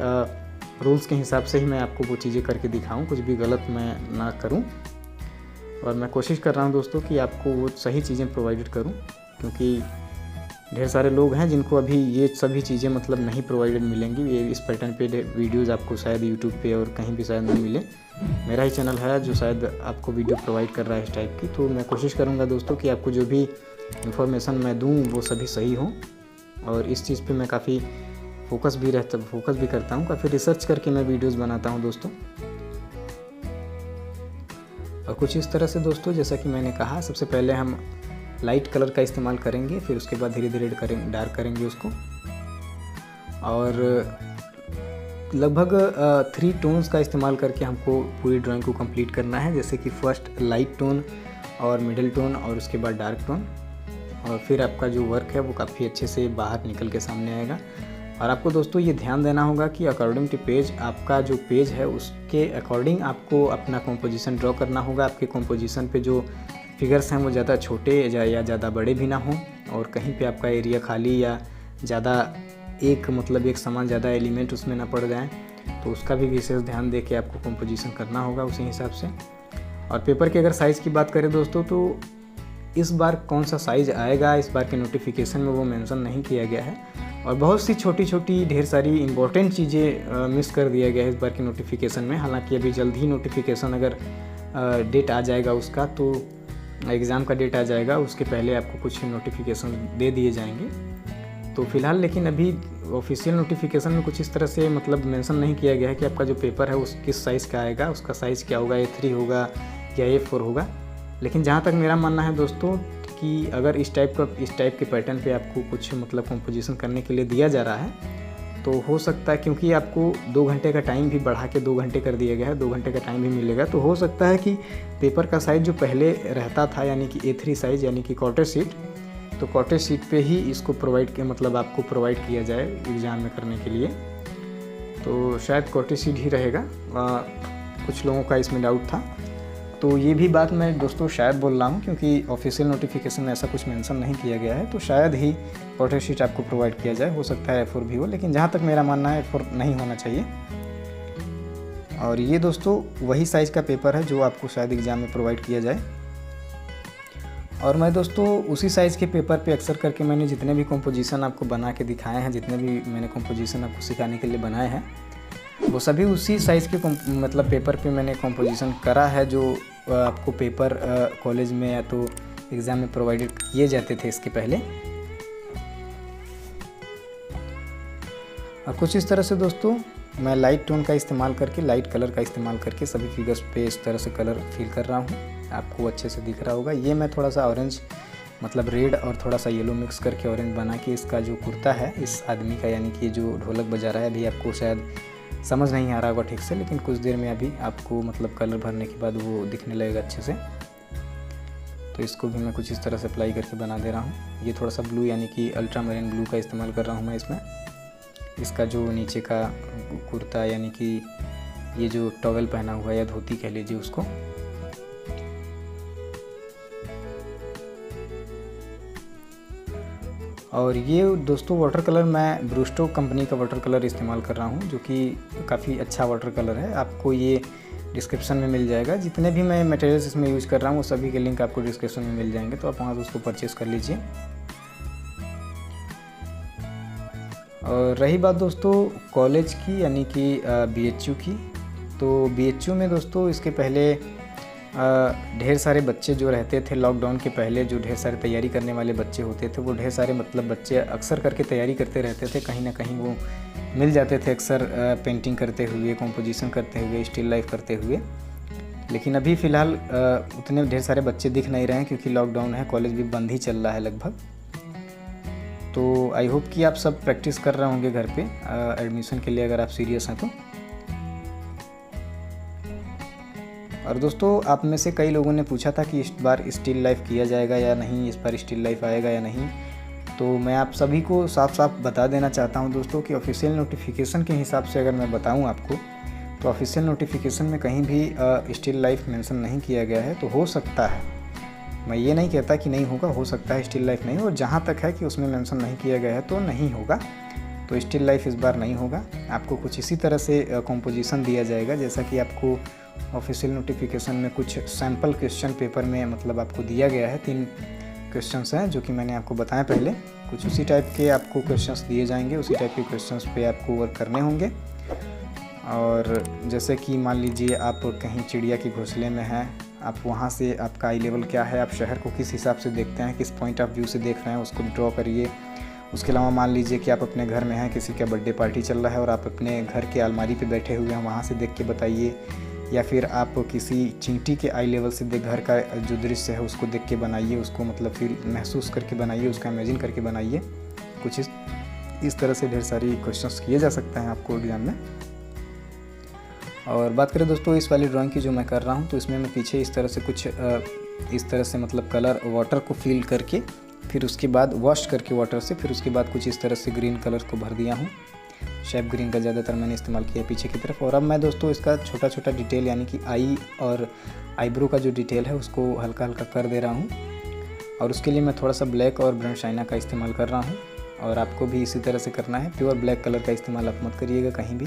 रूल्स के हिसाब से ही मैं आपको वो चीज़ें करके दिखाऊँ, कुछ भी गलत मैं ना करूँ। और मैं कोशिश कर रहा हूँ दोस्तों कि आपको वो सही चीज़ें प्रोवाइड करूँ, क्योंकि ढेर सारे लोग हैं जिनको अभी ये सभी चीज़ें मतलब नहीं प्रोवाइडेड मिलेंगी। ये इस पैटर्न पे वीडियोज़ आपको शायद यूट्यूब पे और कहीं भी शायद नहीं मिले। मेरा ही चैनल है जो शायद आपको वीडियो प्रोवाइड कर रहा है इस टाइप की। तो मैं कोशिश करूँगा दोस्तों कि आपको जो भी इंफॉर्मेशन मैं दूँ वो सभी सही हो। और इस चीज़ पे मैं काफ़ी फोकस भी करता हूँ, काफ़ी रिसर्च करके मैं वीडियोज़ बनाता हूँ दोस्तों। और कुछ इस तरह से दोस्तों, जैसा कि मैंने कहा, सबसे पहले हम लाइट कलर का इस्तेमाल करेंगे, फिर उसके बाद धीरे धीरे डार्क करेंगे उसको। और लगभग 3 टोन्स का इस्तेमाल करके हमको पूरी ड्राइंग को कंप्लीट करना है। जैसे कि फर्स्ट लाइट टोन और मिडिल टोन और उसके बाद डार्क टोन, और फिर आपका जो वर्क है वो काफ़ी अच्छे से बाहर निकल के सामने आएगा। और आपको दोस्तों ये ध्यान देना होगा कि अकॉर्डिंग टू पेज, आपका जो पेज है उसके अकॉर्डिंग आपको अपना कॉम्पोजिशन ड्रॉ करना होगा। आपके कॉम्पोजिशन पे जो फिगर्स हैं वो ज़्यादा छोटे या ज़्यादा बड़े भी ना हों, और कहीं पे आपका एरिया खाली या ज़्यादा एक समान ज़्यादा एलिमेंट उसमें ना पड़ जाएं, तो उसका भी विशेष ध्यान दे के आपको कॉम्पोजिशन करना होगा उसी हिसाब से। और पेपर की अगर साइज़ की बात करें दोस्तों, तो इस बार कौन सा साइज़ आएगा इस बार के नोटिफिकेशन में वो मेंशन नहीं किया गया है। और बहुत सी छोटी ढेर सारी इंपॉर्टेंट चीज़ें मिस कर दिया गया है इस बार के नोटिफिकेशन में। हालांकि अभी जल्द ही नोटिफिकेशन अगर डेट आ जाएगा उसका, तो एग्ज़ाम का डेट आ जाएगा, उसके पहले आपको कुछ नोटिफिकेशन दे दिए जाएंगे। तो फ़िलहाल लेकिन अभी ऑफिशियल नोटिफिकेशन में कुछ इस तरह से मतलब मेंशन नहीं किया गया है कि आपका जो पेपर है उस किस साइज़ का आएगा, उसका साइज़ क्या होगा, A3 होगा या A4 होगा। लेकिन जहाँ तक मेरा मानना है दोस्तों कि अगर इस टाइप के पैटर्न पे आपको कुछ मतलब कंपोजिशन करने के लिए दिया जा रहा है तो हो सकता है, क्योंकि आपको 2 घंटे का टाइम भी बढ़ा के 2 घंटे कर दिया गया है, 2 घंटे का टाइम भी मिलेगा, तो हो सकता है कि पेपर का साइज़ जो पहले रहता था यानी कि A3 साइज़ यानी कि क्वार्टर शीट, तो क्वार्टर शीट पे ही इसको मतलब आपको प्रोवाइड किया जाए एग्ज़ाम में करने के लिए। तो शायद क्वार्टर शीट ही रहेगा, कुछ लोगों का इसमें डाउट था। तो ये भी बात मैं दोस्तों शायद बोल रहा हूँ क्योंकि ऑफिशियल नोटिफिकेशन में ऐसा कुछ मेंशन नहीं किया गया है, तो शायद ही क्वार्टर शीट आपको प्रोवाइड किया जाए। हो सकता है A4 भी हो, लेकिन जहाँ तक मेरा मानना है A4 नहीं होना चाहिए। और ये दोस्तों वही साइज़ का पेपर है जो आपको शायद एग्ज़ाम में प्रोवाइड किया जाए। और मैं दोस्तों उसी साइज़ के पेपर पे अक्सर करके मैंने जितने भी कंपोजिशन आपको बना के दिखाए हैं, जितने भी मैंने कंपोजिशन आपको सिखाने के लिए बनाए हैं, वो सभी उसी साइज़ के मतलब पेपर पे मैंने कंपोजिशन करा है जो आपको पेपर कॉलेज में या तो एग्ज़ाम में प्रोवाइडेड किए जाते थे इसके पहले। और कुछ इस तरह से दोस्तों मैं लाइट टोन का इस्तेमाल करके, लाइट कलर का इस्तेमाल करके सभी फिगर्स पे इस तरह से कलर फिल कर रहा हूँ। आपको अच्छे से दिख रहा होगा। ये मैं थोड़ा सा ऑरेंज मतलब रेड और थोड़ा सा येलो मिक्स करके ऑरेंज बना के इसका जो कुर्ता है इस आदमी का, यानी कि जो ढोलक बजा रहा है, अभी आपको शायद समझ नहीं आ रहा होगा ठीक से, लेकिन कुछ देर में अभी आपको मतलब कलर भरने के बाद वो दिखने लगेगा अच्छे से। तो इसको भी मैं कुछ इस तरह से अप्लाई करके बना दे रहा हूँ। ये थोड़ा सा ब्लू यानी कि अल्ट्रा मैरीन ब्लू का इस्तेमाल कर रहा हूँ मैं इसमें। इसका जो नीचे का कुर्ता यानी कि ये जो टॉवेल पहना हुआ है या धोती कह लीजिए उसको, और ये दोस्तों वाटर कलर मैं ब्रूस्टो कंपनी का वाटर कलर इस्तेमाल कर रहा हूँ जो कि काफ़ी अच्छा वाटर कलर है। आपको ये डिस्क्रिप्शन में मिल जाएगा। जितने भी मैं मटेरियल्स इसमें यूज़ कर रहा हूँ वो सभी के लिंक आपको डिस्क्रिप्शन में मिल जाएंगे, तो आप वहाँ से उसको परचेज़ कर लीजिए। और रही बात दोस्तों कॉलेज की यानी कि BHU की, तो BHU में दोस्तों इसके पहले ढेर सारे बच्चे जो रहते थे, लॉकडाउन के पहले जो ढेर सारे तैयारी करने वाले बच्चे होते थे, वो ढेर सारे मतलब बच्चे अक्सर करके तैयारी करते रहते थे। कहीं ना कहीं वो मिल जाते थे अक्सर पेंटिंग करते हुए, कंपोजिशन करते हुए, स्टिल लाइफ करते हुए। लेकिन अभी फ़िलहाल उतने ढेर सारे बच्चे दिख नहीं रहे हैं क्योंकि लॉकडाउन है, कॉलेज भी बंद ही चल रहा है लगभग। तो आई होप कि आप सब प्रैक्टिस कर रहे होंगे घर पे एडमिशन के लिए, अगर आप सीरियस हैं तो। और दोस्तों आप में से कई लोगों ने पूछा था कि इस बार स्टिल लाइफ किया जाएगा या नहीं, इस बार स्टिल लाइफ आएगा या नहीं। तो मैं आप सभी को साफ साफ बता देना चाहता हूं दोस्तों कि ऑफिशियल नोटिफिकेशन के हिसाब से अगर मैं बताऊं आपको, तो ऑफिशियल नोटिफिकेशन में कहीं भी स्टिल लाइफ मेंशन नहीं किया गया है। तो हो सकता है, मैं ये नहीं कहता कि नहीं होगा, हो सकता है स्टिल लाइफ नहीं हो, और जहाँ तक है कि उसमें मेंशन नहीं किया गया है तो नहीं होगा। तो स्टिल लाइफ इस बार नहीं होगा। आपको कुछ इसी तरह से कंपोजिशन दिया जाएगा जैसा कि आपको ऑफिशियल नोटिफिकेशन में कुछ सैम्पल क्वेश्चन पेपर में मतलब आपको दिया गया है। 3 क्वेश्चंस हैं जो कि मैंने आपको बताया पहले। कुछ उसी टाइप के आपको क्वेश्चंस दिए जाएंगे, उसी टाइप के क्वेश्चंस पे आपको वर्क करने होंगे। और जैसे कि मान लीजिए आप कहीं चिड़िया की घोंसले में हैं, आप वहाँ से आपका आई लेवल क्या है, आप शहर को किस हिसाब से देखते हैं, किस पॉइंट ऑफ व्यू से देख रहे हैं, उसको ड्रॉ करिए। उसके अलावा मान लीजिए कि आप अपने घर में हैं, किसी का बर्थडे पार्टी चल रहा है और आप अपने घर के अलमारी पे बैठे हुए हैं, वहाँ से देख के बताइए। या फिर आप किसी चींटी के आई लेवल से घर का जो दृश्य है उसको देख के बनाइए, उसको मतलब फील महसूस करके बनाइए, उसका इमेजिन करके बनाइए। कुछ इस तरह से ढेर सारी क्वेश्चंस किए जा सकते हैं आपको एग्ज़ाम में। और बात करें दोस्तों इस वाली ड्राइंग की जो मैं कर रहा हूँ, तो इसमें मैं पीछे इस तरह से कुछ इस तरह से मतलब कलर वाटर को फिल करके, फिर उसके बाद वॉश करके वाटर से, फिर उसके बाद कुछ इस तरह से ग्रीन कलर को भर दिया हूँ। शेप ग्रीन का ज़्यादातर मैंने इस्तेमाल किया पीछे की तरफ। और अब मैं दोस्तों इसका छोटा छोटा डिटेल यानी कि आई और आईब्रो का जो डिटेल है उसको हल्का हल्का कर दे रहा हूँ। और उसके लिए मैं थोड़ा सा ब्लैक और ब्रश शाइना का इस्तेमाल कर रहा हूँ, और आपको भी इसी तरह से करना है। प्योर ब्लैक कलर का इस्तेमाल आप मत करिएगा कहीं भी।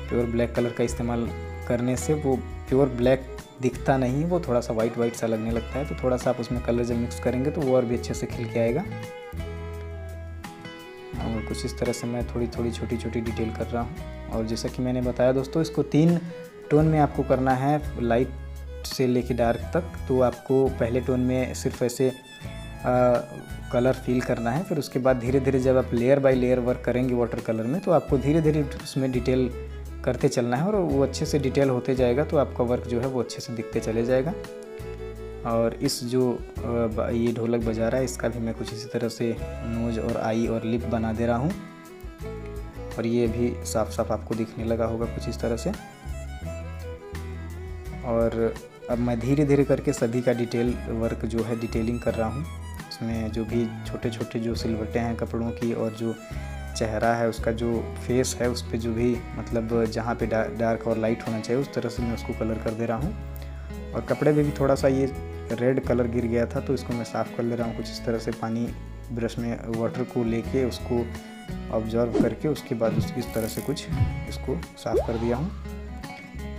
प्योर ब्लैक कलर का इस्तेमाल करने से वो प्योर ब्लैक दिखता नहीं, वो थोड़ा सा वाइट वाइट सा लगने लगता है। तो थोड़ा सा आप उसमें कलर जब मिक्स करेंगे तो वो और भी अच्छे से खिल के आएगा। और कुछ इस तरह से मैं थोड़ी थोड़ी छोटी छोटी डिटेल कर रहा हूँ। और जैसा कि मैंने बताया दोस्तों, इसको 3 टोन में आपको करना है, लाइट से लेके डार्क तक। तो आपको पहले टोन में सिर्फ ऐसे कलर फिल करना है। फिर उसके बाद धीरे धीरे जब आप लेयर बाय लेयर वर्क करेंगे वाटर कलर में, तो आपको धीरे धीरे उसमें डिटेल करते चलना है और वो अच्छे से डिटेल होते जाएगा, तो आपका वर्क जो है वो अच्छे से दिखते चले जाएगा। और इस जो ये ढोलक बजा रहा है, इसका भी मैं कुछ इसी तरह से नोज और आई और लिप बना दे रहा हूँ। और ये भी साफ साफ आपको दिखने लगा होगा कुछ इस तरह से। और अब मैं धीरे धीरे करके सभी का डिटेल वर्क जो है डिटेलिंग कर रहा हूँ। उसमें जो भी छोटे छोटे जो सिलवटें हैं कपड़ों की, और जो चेहरा है उसका जो फेस है, उस पर जो भी मतलब जहाँ पे डार्क और लाइट होना चाहिए उस तरह से मैं उसको कलर कर दे रहा हूँ। और कपड़े में भी थोड़ा सा ये रेड कलर गिर गया था, तो इसको मैं साफ़ कर ले रहा हूँ कुछ इस तरह से। पानी ब्रश में वाटर को लेके उसको ऑब्जर्व करके उसके बाद इस तरह से कुछ इसको साफ़ कर दिया हूँ।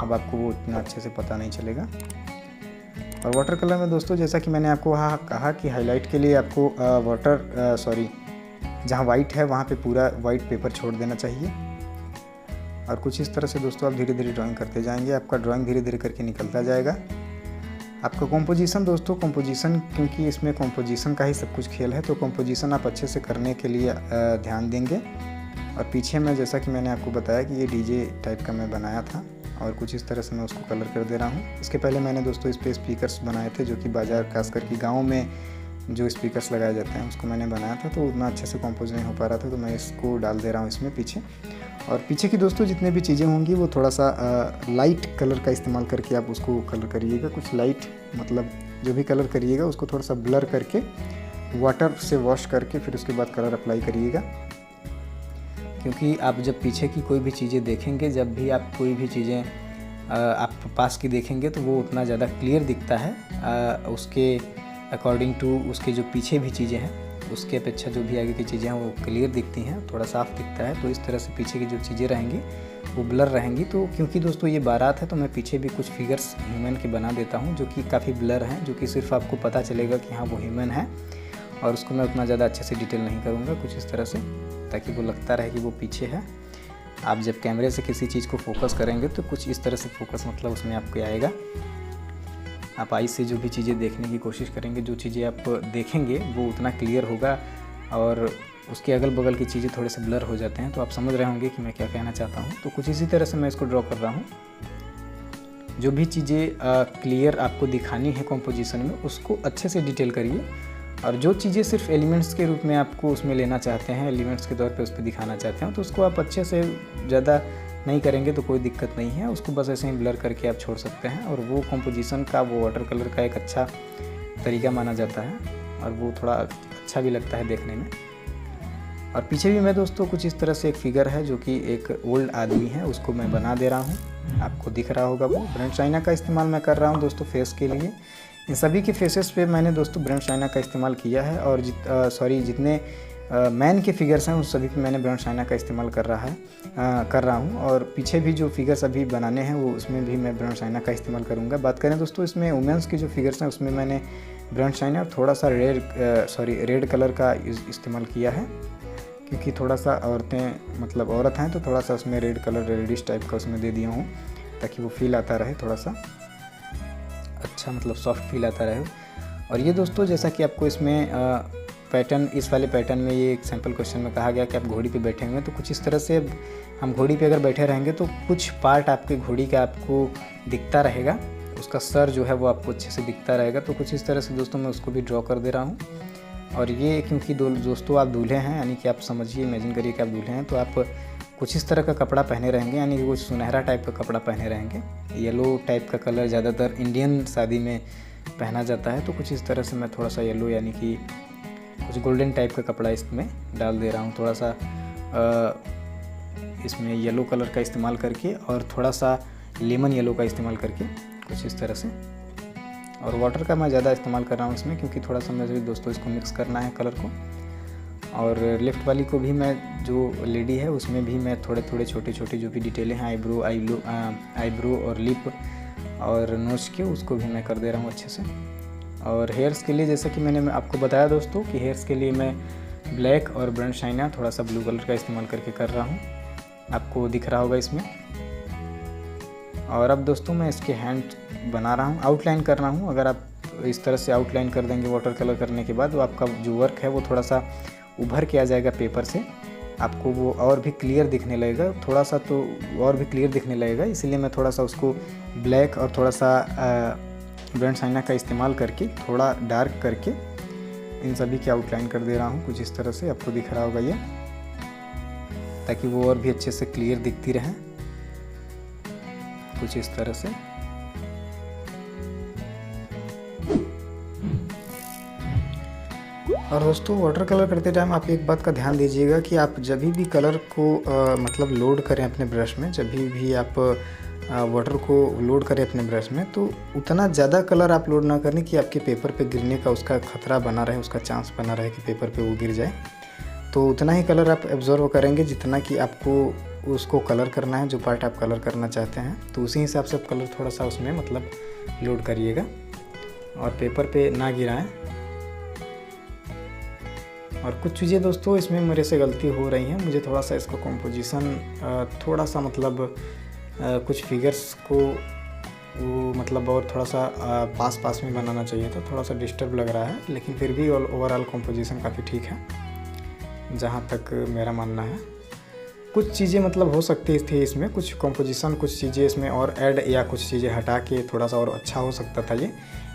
अब आपको वो इतना अच्छे से पता नहीं चलेगा। और वाटर कलर में दोस्तों, जैसा कि मैंने आपको वहाँ कहा कि हाईलाइट के लिए आपको जहाँ वाइट है वहाँ पे पूरा वाइट पेपर छोड़ देना चाहिए। और कुछ इस तरह से दोस्तों आप धीरे धीरे ड्राइंग करते जाएंगे, आपका ड्राइंग धीरे धीरे करके निकलता जाएगा। आपका कंपोजिशन दोस्तों, कंपोजिशन क्योंकि इसमें कंपोजिशन का ही सब कुछ खेल है, तो कंपोजिशन आप अच्छे से करने के लिए ध्यान देंगे। और पीछे में जैसा कि मैंने आपको बताया कि ये डीजे टाइप का मैं बनाया था, और कुछ इस तरह से मैं उसको कलर कर दे रहा हूँ। इसके पहले मैंने दोस्तों इस पर स्पीकर्स बनाए थे, जो कि बाज़ार खास करके गाँव में जो स्पीकर्स लगाए जाते हैं उसको मैंने बनाया था, तो उतना अच्छे से कंपोज नहीं हो पा रहा था, तो मैं इसको डाल दे रहा हूँ इसमें पीछे। और पीछे की दोस्तों जितने भी चीज़ें होंगी वो थोड़ा सा लाइट कलर का इस्तेमाल करके आप उसको कलर करिएगा। कुछ लाइट मतलब जो भी कलर करिएगा उसको थोड़ा सा ब्लर करके वाटर से वॉश करके फिर उसके बाद कलर अप्लाई करिएगा। क्योंकि आप जब पीछे की कोई भी चीज़ें देखेंगे, जब भी आप कोई भी चीज़ें आप पास की देखेंगे, तो वो उतना ज़्यादा क्लियर दिखता है उसके अकॉर्डिंग टू उसके जो पीछे भी चीज़ें हैं उसके अपेक्षा जो भी आगे की चीज़ें हैं वो क्लियर दिखती हैं, थोड़ा साफ दिखता है। तो इस तरह से पीछे की जो चीज़ें रहेंगी वो ब्लर रहेंगी। तो क्योंकि दोस्तों ये बारात है, तो मैं पीछे भी कुछ फिगर्स ह्यूमन के बना देता हूँ जो कि काफ़ी ब्लर हैं, जो कि सिर्फ आपको पता चलेगा कि हाँ वो ह्यूमन है। और उसको मैं उतना ज़्यादा अच्छे से डिटेल नहीं करूँगा, कुछ इस तरह से, ताकि वो लगता रहे कि वो पीछे है। आप जब कैमरे से किसी चीज़ को फोकस करेंगे तो कुछ इस तरह से फोकस मतलब उसमें आपको आएगा। आप आई से जो भी चीज़ें देखने की कोशिश करेंगे, जो चीज़ें आप देखेंगे वो उतना क्लियर होगा, और उसके अगल बगल की चीज़ें थोड़े से ब्लर हो जाते हैं। तो आप समझ रहे होंगे कि मैं क्या कहना चाहता हूँ। तो कुछ इसी तरह से मैं इसको ड्रॉ कर रहा हूँ। जो भी चीज़ें क्लियर आपको दिखानी है कंपोजिशन में, उसको अच्छे से डिटेल करिए। और जो चीज़ें सिर्फ एलिमेंट्स के रूप में आपको उसमें लेना चाहते हैं, एलिमेंट्स के तौर पे उस पर दिखाना चाहते हैं, तो उसको आप अच्छे से ज़्यादा नहीं करेंगे तो कोई दिक्कत नहीं है। उसको बस ऐसे ही ब्लर करके आप छोड़ सकते हैं। और वो कंपोजिशन का, वो वाटर कलर का एक अच्छा तरीका माना जाता है, और वो थोड़ा अच्छा भी लगता है देखने में। और पीछे भी मैं दोस्तों कुछ इस तरह से एक फिगर है जो कि एक ओल्ड आदमी है, उसको मैं बना दे रहा हूँ। आपको दिख रहा होगा वो ब्रांड चाइना का इस्तेमाल मैं कर रहा हूँ दोस्तों फेस के लिए। इन सभी के फेसेस पे मैंने दोस्तों ब्रांड चाइना का इस्तेमाल किया है। और जितने मैन के फिगर्स हैं उन सभी पे मैंने ब्रांड चाइना का इस्तेमाल कर रहा हूँ। और पीछे भी जो फिगर्स अभी बनाने हैं वो उसमें भी मैं ब्रांड चाइना का इस्तेमाल करूँगा। बात करें दोस्तों इसमें वुमेंस के जो फिगर्स हैं उसमें मैंने ब्रांड चाइना और थोड़ा सा रेड कलर का इस्तेमाल किया है, क्योंकि थोड़ा सा औरतें मतलब औरत हैं, तो थोड़ा सा उसमें रेड कलर रेडिश टाइप का उसमें दे दिया हूँ, ताकि वो फील आता रहे, थोड़ा सा अच्छा मतलब सॉफ्ट फील आता रहे। और ये दोस्तों जैसा कि आपको इसमें पैटर्न, इस वाले पैटर्न में ये एक सैम्पल क्वेश्चन में कहा गया कि आप घोड़ी पे बैठे हुए हैं, तो कुछ इस तरह से हम घोड़ी पे अगर बैठे रहेंगे तो कुछ पार्ट आपके घोड़ी का आपको दिखता रहेगा, उसका सर जो है वो आपको अच्छे से दिखता रहेगा। तो कुछ इस तरह से दोस्तों मैं उसको भी ड्रॉ कर दे रहा हूँ। और ये क्योंकि दोस्तों आप दूल्हे हैं, यानी कि आप समझिए, इमेजिन करिए कि आप दूल्हे हैं, तो आप कुछ इस तरह का कपड़ा पहने रहेंगे, यानी कि वो सुनहरा टाइप का कपड़ा पहने रहेंगे। येलो टाइप का कलर ज़्यादातर इंडियन शादी में पहना जाता है, तो कुछ इस तरह से मैं थोड़ा सा येलो यानी कि कुछ गोल्डन टाइप का कपड़ा इसमें डाल दे रहा हूँ। थोड़ा सा इसमें येलो कलर का इस्तेमाल करके और थोड़ा सा लेमन येलो का इस्तेमाल करके कुछ इस तरह से। और वाटर का मैं ज़्यादा इस्तेमाल कर रहा हूँ इसमें, क्योंकि थोड़ा सा मुझे दोस्तों इसको मिक्स करना है कलर को। और लेफ़्ट वाली को भी मैं, जो लेडी है उसमें भी मैं थोड़े थोड़े छोटे छोटे जो भी डिटेलें हैं, आईब्रो और लिप और नोज के, उसको भी मैं कर दे रहा हूँ अच्छे से। और हेयर्स के लिए जैसा कि मैंने आपको बताया दोस्तों कि हेयर्स के लिए मैं ब्लैक और ब्रांड चाइना थोड़ा सा ब्लू कलर का इस्तेमाल करके कर रहा हूँ, आपको दिख रहा होगा इसमें। और अब दोस्तों मैं इसके हैंड बना रहा हूँ, आउटलाइन कर रहा हूँ। अगर आप इस तरह से आउटलाइन कर देंगे वाटर कलर करने के बाद, वो आपका जो वर्क है वो थोड़ा सा उभर के आ जाएगा पेपर से, आपको वो और भी क्लियर दिखने लगेगा, थोड़ा सा तो और भी क्लियर दिखने लगेगा। इसीलिए मैं थोड़ा सा उसको ब्लैक और थोड़ा सा ब्रश आईना का इस्तेमाल करके थोड़ा डार्क करके इन सभी की आउटलाइन कर दे रहा हूँ। कुछ इस तरह से आपको दिख रहा होगा ये, ताकि वो और भी अच्छे से क्लियर दिखती रहे, कुछ इस तरह से। और दोस्तों वाटर कलर करते टाइम आप एक बात का ध्यान दीजिएगा कि आप जब भी कलर को मतलब लोड करें अपने ब्रश में, जब भी आप वाटर को लोड करें अपने ब्रश में, तो उतना ज़्यादा कलर आप लोड ना करें कि आपके पेपर पे गिरने का उसका खतरा बना रहे, उसका चांस बना रहे कि पेपर पे वो गिर जाए। तो उतना ही कलर आप एब्जॉर्व करेंगे जितना कि आपको उसको कलर करना है, जो पार्ट आप कलर करना चाहते हैं। तो उसी हिसाब से आप कलर थोड़ा सा उसमें मतलब लोड करिएगा और पेपर पे ना गिराएं। और कुछ चीज़ें दोस्तों इसमें मेरे से गलती हो रही हैं, मुझे थोड़ा सा इसका कॉम्पोजिशन थोड़ा सा मतलब कुछ फिगर्स को वो मतलब और थोड़ा सा पास में बनाना चाहिए था, थोड़ा सा डिस्टर्ब लग रहा है, लेकिन फिर भी ओवरऑल कॉम्पोजिशन काफ़ी ठीक है जहाँ तक मेरा मानना है। कुछ चीज़ें मतलब हो सकती थी इसमें, कुछ कॉम्पोजिशन, कुछ चीज़ें इसमें और ऐड या कुछ चीज़ें हटा के थोड़ा सा और अच्छा हो सकता था ये।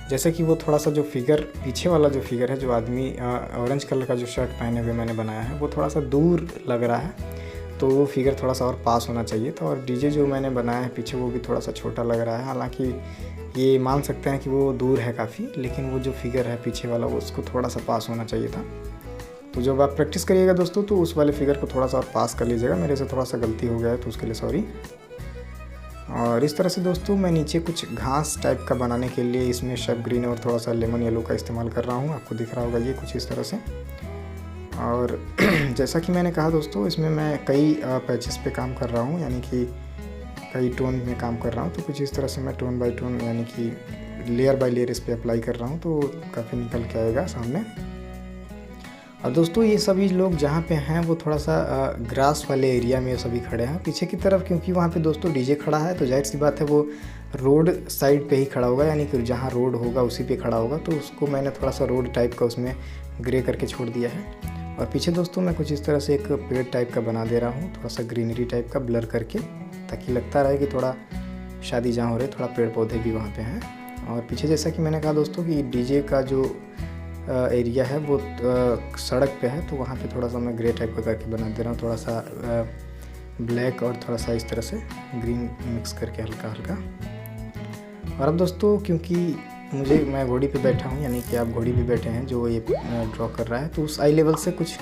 जैसे कि वो थोड़ा सा जो फिगर पीछे वाला जो फिगर है, जो आदमी ऑरेंज कलर का जो शर्ट पहने हुए मैंने बनाया है, वो थोड़ा सा दूर लग रहा है, तो वो फिगर थोड़ा सा और पास होना चाहिए था। और डीजे जो मैंने बनाया है पीछे, वो भी थोड़ा सा छोटा लग रहा है। हालांकि ये मान सकते हैं कि वो दूर है काफ़ी, लेकिन वो जो फिगर है पीछे वाला वो उसको थोड़ा सा पास होना चाहिए था। तो जब आप प्रैक्टिस करिएगा दोस्तों तो उस वाले फिगर को थोड़ा सा और पास कर लीजिएगा। मेरे से थोड़ा सा गलती हो गया है तो उसके लिए सॉरी। और इस तरह से दोस्तों मैं नीचे कुछ घास टाइप का बनाने के लिए इसमें शेफ ग्रीन और थोड़ा सा लेमन येलो का इस्तेमाल कर रहा हूँ। आपको दिख रहा होगा ये कुछ इस तरह से। और जैसा कि मैंने कहा दोस्तों, इसमें मैं कई पैचेस पे काम कर रहा हूँ, यानी कि कई टोन में काम कर रहा हूँ। तो कुछ इस तरह से मैं टोन बाय टोन यानी कि लेयर बाय लेयर इस पर अप्लाई कर रहा हूँ, तो काफ़ी निकल के आएगा सामने। और दोस्तों ये सभी लोग जहाँ पे हैं वो थोड़ा सा ग्रास वाले एरिया में सभी खड़े हैं पीछे की तरफ, क्योंकि वहाँ पे दोस्तों डीजे खड़ा है, तो जाहिर सी बात है वो रोड साइड पे ही खड़ा होगा, यानी कि जहाँ रोड होगा उसी पे खड़ा होगा। तो उसको मैंने थोड़ा सा रोड टाइप का उसमें ग्रे करके छोड़ दिया है। और पीछे दोस्तों मैं कुछ इस तरह से एक पेड़ टाइप का बना दे रहा हूँ, थोड़ा सा ग्रीनरी टाइप का ब्लर करके, ताकि लगता रहे कि थोड़ा शादी जहाँ हो रही है थोड़ा पेड़ पौधे भी वहाँ पे हैं। और पीछे जैसा कि मैंने कहा दोस्तों कि डीजे का जो एरिया है वो सड़क पे है, तो वहाँ पे थोड़ा सा मैं ग्रे टाइप का करके बना दे रहा हूँ, थोड़ा सा ब्लैक और थोड़ा सा इस तरह से ग्रीन मिक्स करके हल्का हल्का। और अब दोस्तों क्योंकि मैं घोड़ी पे बैठा हूँ, यानी कि आप घोड़ी पे बैठे हैं जो ये ड्रॉ कर रहा है, तो उस आई लेवल से कुछ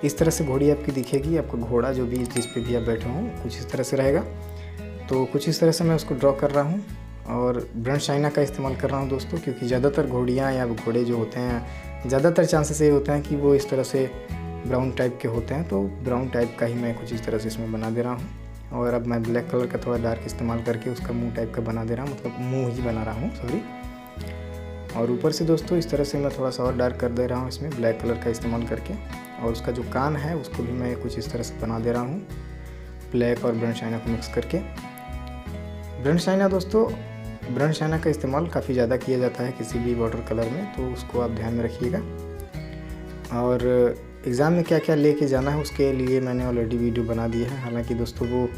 इस तरह से घोड़ी आपकी दिखेगी। आपका घोड़ा जो भी जिस पे भी आप बैठे हों कुछ इस तरह से रहेगा। तो कुछ इस तरह से मैं उसको ड्रॉ कर रहा हूँ और ब्रश आईना का इस्तेमाल कर रहा हूँ दोस्तों, क्योंकि ज़्यादातर घोड़ियाँ या घोड़े जो होते हैं ज़्यादातर चांसेस ये होते हैं कि वो इस तरह से ब्राउन टाइप के होते हैं। तो ब्राउन टाइप का ही मैं कुछ इस तरह से इसमें बना दे रहा हूँ। और अब मैं ब्लैक कलर का थोड़ा डार्क इस्तेमाल करके उसका मुँह टाइप का बना दे रहा हूँ, मतलब मुँह ही बना रहा हूँ, सॉरी। और ऊपर से दोस्तों इस तरह से मैं थोड़ा सा और डार्क कर दे रहा हूँ इसमें ब्लैक कलर का इस्तेमाल करके। और उसका जो कान है उसको भी मैं कुछ इस तरह से बना दे रहा हूँ ब्लैक और ब्रश आईना को मिक्स करके। ब्रश आईना दोस्तों, ब्रश आईना का इस्तेमाल काफ़ी ज़्यादा किया जाता है किसी भी वाटर कलर में, तो उसको आप ध्यान में रखिएगा। और एग्ज़ाम में क्या क्या लेके जाना है उसके लिए मैंने ऑलरेडी वीडियो बना दी है। हालांकि दोस्तों वो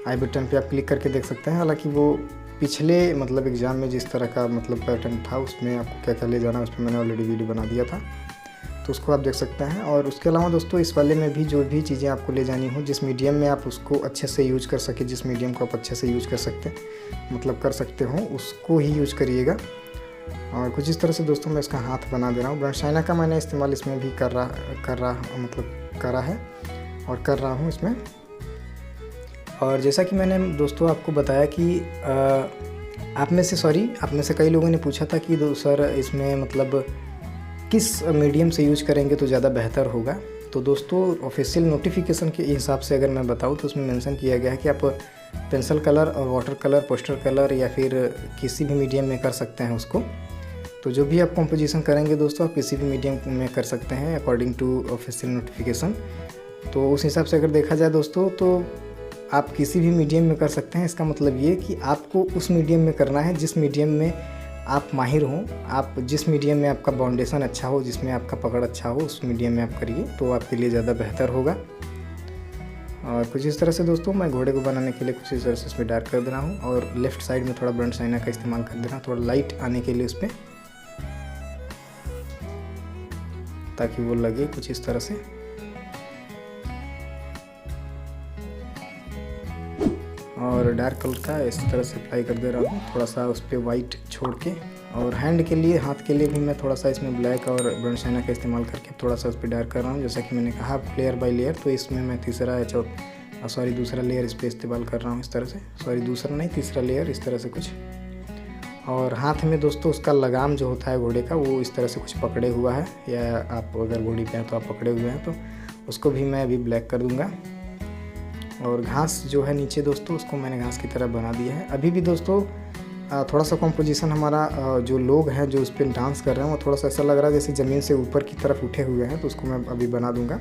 आई बटन पे आप क्लिक करके देख सकते हैं। हालांकि वो पिछले मतलब एग्ज़ाम में जिस तरह का मतलब पैटर्न था उसमें आपको क्या क्या ले जाना है उस पर मैंने ऑलरेडी वीडियो बना दिया था, तो उसको आप देख सकते हैं। और उसके अलावा दोस्तों इस वाले में भी जो भी चीज़ें आपको ले जानी हो, जिस मीडियम में आप उसको अच्छे से यूज कर सके, जिस मीडियम को आप अच्छे से यूज कर सकते हो उसको ही यूज करिएगा। और कुछ इस तरह से दोस्तों मैं इसका हाथ बना दे रहा हूँ। ब्रश आईना का मैंने इस्तेमाल इसमें भी करा है और कर रहा हूँ इसमें। और जैसा कि मैंने दोस्तों आपको बताया कि आप में से कई लोगों ने पूछा था कि सर इसमें मतलब किस मीडियम से यूज करेंगे तो ज़्यादा बेहतर होगा। तो दोस्तों ऑफिशियल नोटिफिकेशन के हिसाब से अगर मैं बताऊँ तो उसमें मेंशन किया गया है कि आप पेंसिल कलर और वाटर कलर, पोस्टर कलर या फिर किसी भी मीडियम में कर सकते हैं उसको। तो जो भी आप कंपोजिशन करेंगे दोस्तों आप किसी भी मीडियम में कर सकते हैं अकॉर्डिंग टू ऑफिशियल नोटिफिकेशन। तो उस हिसाब से अगर देखा जाए दोस्तों तो आप किसी भी मीडियम में कर सकते हैं। इसका मतलब ये कि आपको उस मीडियम में करना है जिस मीडियम में आप माहिर हों, आप जिस मीडियम में आपका बाउंडेशन अच्छा हो, जिसमें आपका पकड़ अच्छा हो, उस मीडियम में आप करिए तो आपके लिए ज़्यादा बेहतर होगा। और कुछ इस तरह से दोस्तों मैं घोड़े को बनाने के लिए कुछ इस तरह से इसमें डार्क कर दे रहा हूँ और लेफ़्ट साइड में थोड़ा ब्रंट साइना का इस्तेमाल कर दे रहा हूँ, थोड़ा लाइट आने के लिए उस पर, ताकि वो लगे कुछ इस तरह से। और डार्क कलर का इस तरह से अप्लाई कर दे रहा हूँ, थोड़ा सा उस पर वाइट छोड़ के। और हैंड के लिए, हाथ के लिए भी मैं थोड़ा सा इसमें ब्लैक और ब्रंट साइना का इस्तेमाल करके थोड़ा सा उस पर डार्क कर रहा हूँ। जैसा कि मैंने कहा लेयर बाय लेयर, तो इसमें मैं दूसरा लेयर इस पर इस्तेमाल कर रहा हूँ इस तरह से, तीसरा लेयर इस तरह से कुछ। और हाथ में दोस्तों उसका लगाम जो होता है घोड़े का, वो इस तरह से कुछ पकड़े हुआ है, या आप अगर घोड़ी पे हैं तो आप पकड़े हुए हैं, तो उसको भी मैं अभी ब्लैक कर दूँगा। और घास जो है नीचे दोस्तों, उसको मैंने घास की तरह बना दिया है। अभी भी दोस्तों थोड़ा सा कॉम्पोजिशन हमारा जो लोग हैं जो उस पर डांस कर रहे हैं, वो थोड़ा सा ऐसा लग रहा है जैसे ज़मीन से ऊपर की तरफ उठे हुए हैं, तो उसको मैं अभी बना दूंगा।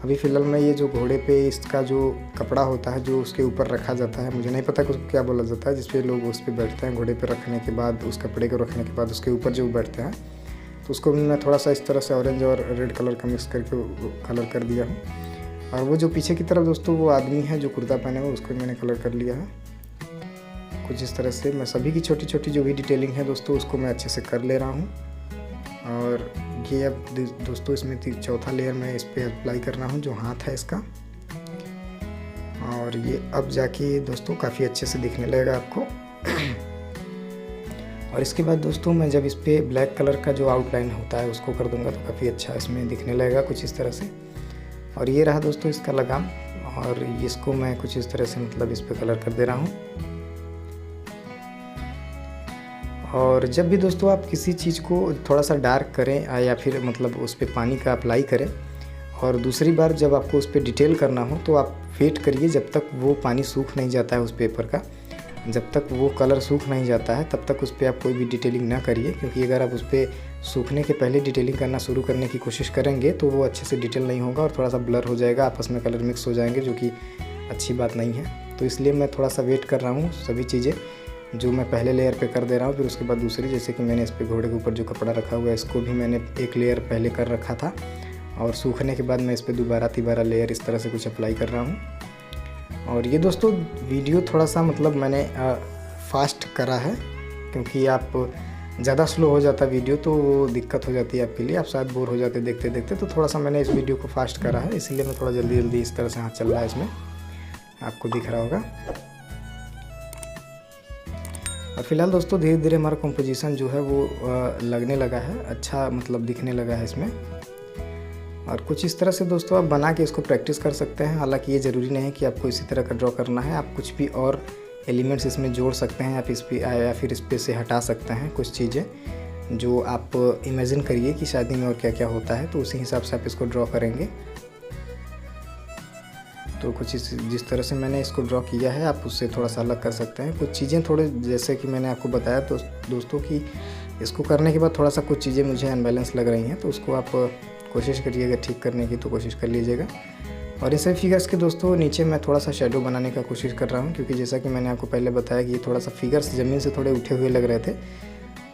अभी फ़िलहाल मैं ये जो घोड़े पे इसका जो कपड़ा होता है जो उसके ऊपर रखा जाता है, मुझे नहीं पता कि उसको क्या बोला जाता है, जिस पे लोग उस पर बैठते हैं घोड़े पे रखने के बाद, उस कपड़े को रखने के बाद उसके ऊपर जो बैठते हैं, तो उसको भी मैं थोड़ा सा इस तरह से ऑरेंज और रेड कलर का मिक्स करके कलर कर दिया हूँ। और वो जो पीछे की तरफ दोस्तों वो आदमी है जो कुर्ता पहने हुए, उसको मैंने कलर कर लिया है कुछ इस तरह से। मैं सभी की छोटी छोटी जो भी डिटेलिंग है दोस्तों उसको मैं अच्छे से कर ले रहा हूँ। और ये अब दोस्तों इसमें चौथा लेयर मैं इस पर अप्लाई कर रहा हूँ, जो हाथ है इसका। और ये अब जाके दोस्तों काफ़ी अच्छे से दिखने लगेगा आपको। और इसके बाद दोस्तों मैं जब इस पर ब्लैक कलर का जो आउटलाइन होता है उसको कर दूँगा, तो काफ़ी अच्छा इसमें दिखने लगेगा कुछ इस तरह से। और ये रहा दोस्तों इसका लगाम, और इसको मैं कुछ इस तरह से मतलब इस पर कलर कर दे रहा हूँ। और जब भी दोस्तों आप किसी चीज़ को थोड़ा सा डार्क करें या फिर मतलब उस पर पानी का अप्लाई करें, और दूसरी बार जब आपको उस पर डिटेल करना हो, तो आप वेट करिए जब तक वो पानी सूख नहीं जाता है उस पेपर का, जब तक वो कलर सूख नहीं जाता है तब तक उस पर आप कोई भी डिटेलिंग ना करिए। क्योंकि अगर आप उस पर सूखने के पहले डिटेलिंग करना शुरू करने की कोशिश करेंगे तो वो अच्छे से डिटेल नहीं होगा और थोड़ा सा ब्लर हो जाएगा, आपस में कलर मिक्स हो जाएंगे, जो कि अच्छी बात नहीं है। तो इसलिए मैं थोड़ा सा वेट कर रहा हूँ, सभी चीज़ें जो मैं पहले लेयर पे कर दे रहा हूँ, फिर उसके बाद दूसरी, जैसे कि मैंने इस पर घोड़े के ऊपर जो कपड़ा रखा हुआ है इसको भी मैंने एक लेयर पहले कर रखा था, और सूखने के बाद मैं इस पर तीबारा लेयर इस तरह से कुछ अप्लाई कर रहा हूँ। और ये दोस्तों वीडियो थोड़ा सा मतलब मैंने फास्ट करा है, क्योंकि आप ज़्यादा स्लो हो जाता वीडियो तो वो दिक्कत हो जाती है आपके लिए, आप शायद बोर हो जाते देखते देखते। तो थोड़ा सा मैंने इस वीडियो को फास्ट करा है, इसीलिए मैं थोड़ा जल्दी जल्दी इस तरह से हाथ चल रहा है इसमें, आपको दिख रहा होगा। और फिलहाल दोस्तों धीरे धीरे हमारा कंपोजिशन जो है वो लगने लगा है, अच्छा मतलब दिखने लगा है इसमें। और कुछ इस तरह से दोस्तों आप बना के इसको प्रैक्टिस कर सकते हैं। हालांकि ये ज़रूरी नहीं कि आपको इसी तरह का ड्रॉ करना है, आप कुछ भी और एलिमेंट्स इसमें जोड़ सकते हैं, आप इस पे या फिर इस पे से हटा सकते हैं कुछ चीज़ें जो आप इमेजिन करिए कि शादी में और क्या क्या होता है, तो उसी हिसाब से आप इसको ड्रॉ करेंगे। तो कुछ जिस तरह से मैंने इसको ड्रॉ किया है आप उससे थोड़ा सा अलग कर सकते हैं। कुछ चीज़ें थोड़े, जैसे कि मैंने आपको बताया तो दोस्तों कि इसको करने के बाद थोड़ा सा कुछ चीज़ें मुझे अनबैलेंस लग रही हैं, तो उसको आप कोशिश करिएगा ठीक करने की, तो कोशिश कर लीजिएगा। और इन सभी फिगर्स के दोस्तों नीचे मैं थोड़ा सा शेडो बनाने का कोशिश कर रहा हूँ, क्योंकि जैसा कि मैंने आपको पहले बताया कि ये थोड़ा सा फिगर्स ज़मीन से थोड़े उठे हुए लग रहे थे,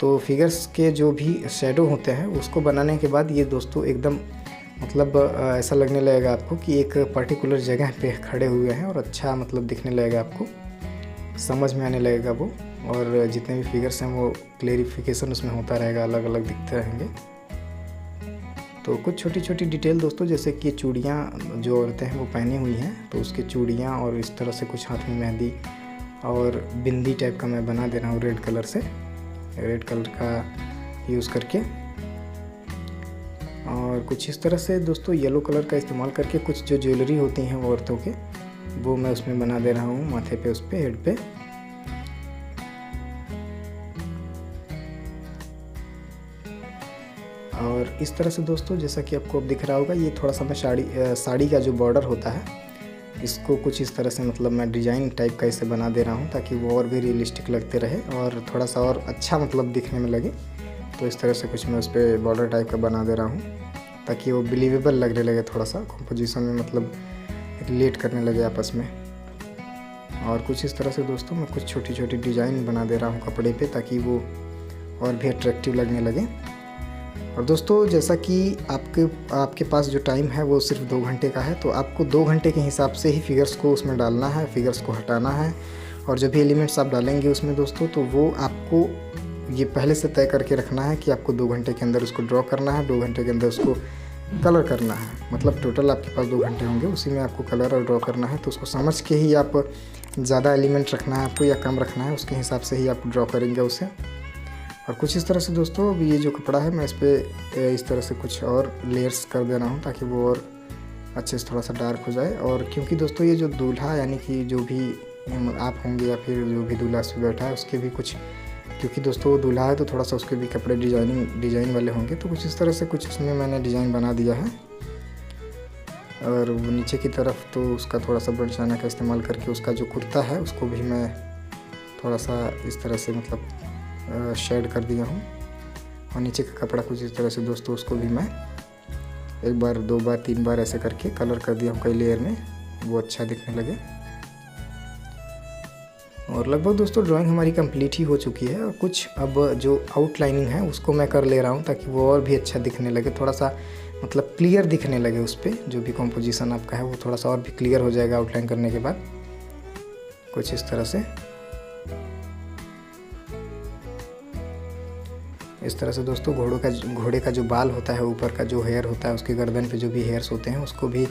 तो फिगर्स के जो भी शेडो होते हैं उसको बनाने के बाद ये दोस्तों एकदम मतलब ऐसा लगने लगेगा आपको कि एक पर्टिकुलर जगह पे खड़े हुए हैं, और अच्छा मतलब दिखने लगेगा, आपको समझ में आने लगेगा वो। और जितने भी फिगर्स हैं वो क्लेरिफिकेशन उसमें होता रहेगा, अलग अलग दिखते रहेंगे। तो कुछ छोटी छोटी डिटेल दोस्तों, जैसे कि चूड़ियाँ जो औरतें हैं वो पहनी हुई हैं, तो उसकी चूड़ियाँ और इस तरह से कुछ हाथ में मेहंदी और बिंदी टाइप का मैं बना दे रहा हूँ रेड कलर से, रेड कलर का यूज़ करके। और कुछ इस तरह से दोस्तों येलो कलर का इस्तेमाल करके कुछ जो ज्वेलरी होती हैं वो औरतों के, वो मैं उसमें बना दे रहा हूँ माथे पे, उस पे हेड पे। और इस तरह से दोस्तों जैसा कि आपको अब दिख रहा होगा, ये थोड़ा सा मैं साड़ी का जो बॉर्डर होता है इसको कुछ इस तरह से मतलब मैं डिज़ाइन टाइप का इसे बना दे रहा हूँ, ताकि वो और भी रियलिस्टिक लगते रहे और थोड़ा सा और अच्छा मतलब दिखने में लगे। तो इस तरह से कुछ मैं उस पर बॉर्डर टाइप का बना दे रहा हूँ, ताकि वो बिलीवेबल लगने लगे, थोड़ा सा कंपोजिशन में मतलब रिलेट करने लगे आपस में। और कुछ इस तरह से दोस्तों मैं कुछ छोटी छोटी डिज़ाइन बना दे रहा हूँ कपड़े पे, ताकि वो और भी अट्रैक्टिव लगने लगे। और दोस्तों जैसा कि आपके पास जो टाइम है वो सिर्फ 2 घंटे का है, तो आपको 2 घंटे के हिसाब से ही फिगर्स को उसमें डालना है, फिगर्स को हटाना है। और जो भी एलिमेंट्स आप डालेंगे उसमें दोस्तों, तो वो आपको ये पहले से तय करके रखना है कि आपको 2 घंटे के अंदर उसको ड्रॉ करना है, 2 घंटे के अंदर उसको कलर करना है। मतलब टोटल आपके पास 2 घंटे होंगे, उसी में आपको कलर और ड्रॉ करना है। तो उसको समझ के ही आप ज़्यादा एलिमेंट रखना है आपको या कम रखना है, उसके हिसाब से ही आप ड्रॉ करेंगे उसे। और कुछ इस तरह से दोस्तों, अब ये जो कपड़ा है मैं इस पर इस तरह से कुछ और लेयर्स कर दे रहा हूँ ताकि वो और अच्छे से थोड़ा सा डार्क हो जाए। और क्योंकि दोस्तों ये जो दूल्हा यानी कि जो भी आप होंगे या फिर जो भी दूल्हा से बैठा है उसके भी कुछ, क्योंकि दोस्तों वो दूल्हा है तो थोड़ा सा उसके भी कपड़े डिज़ाइन वाले होंगे, तो कुछ इस तरह से कुछ इसमें मैंने डिज़ाइन बना दिया है। और वो नीचे की तरफ तो उसका थोड़ा सा ब्रश आना का इस्तेमाल करके उसका जो कुर्ता है उसको भी मैं थोड़ा सा इस तरह से मतलब शेड कर दिया हूँ। और नीचे का कपड़ा कुछ इस तरह से दोस्तों उसको भी मैं 1 बार 2 बार 3 बार ऐसे करके कलर कर दिया हूँ कई लेयर में, वो अच्छा दिखने लगे। और लगभग दोस्तों ड्राइंग हमारी कंप्लीट ही हो चुकी है। और कुछ अब जो आउटलाइनिंग है उसको मैं कर ले रहा हूँ ताकि वो और भी अच्छा दिखने लगे, थोड़ा सा मतलब क्लियर दिखने लगे उस पर। जो भी कॉम्पोजिशन आपका है वो थोड़ा सा और भी क्लियर हो जाएगा आउटलाइन करने के बाद, कुछ इस तरह से। इस तरह से दोस्तों घोड़े का जो बाल होता है, ऊपर का जो हेयर होता है, उसके गर्दन पे जो भी हेयर्स होते हैं उसको भी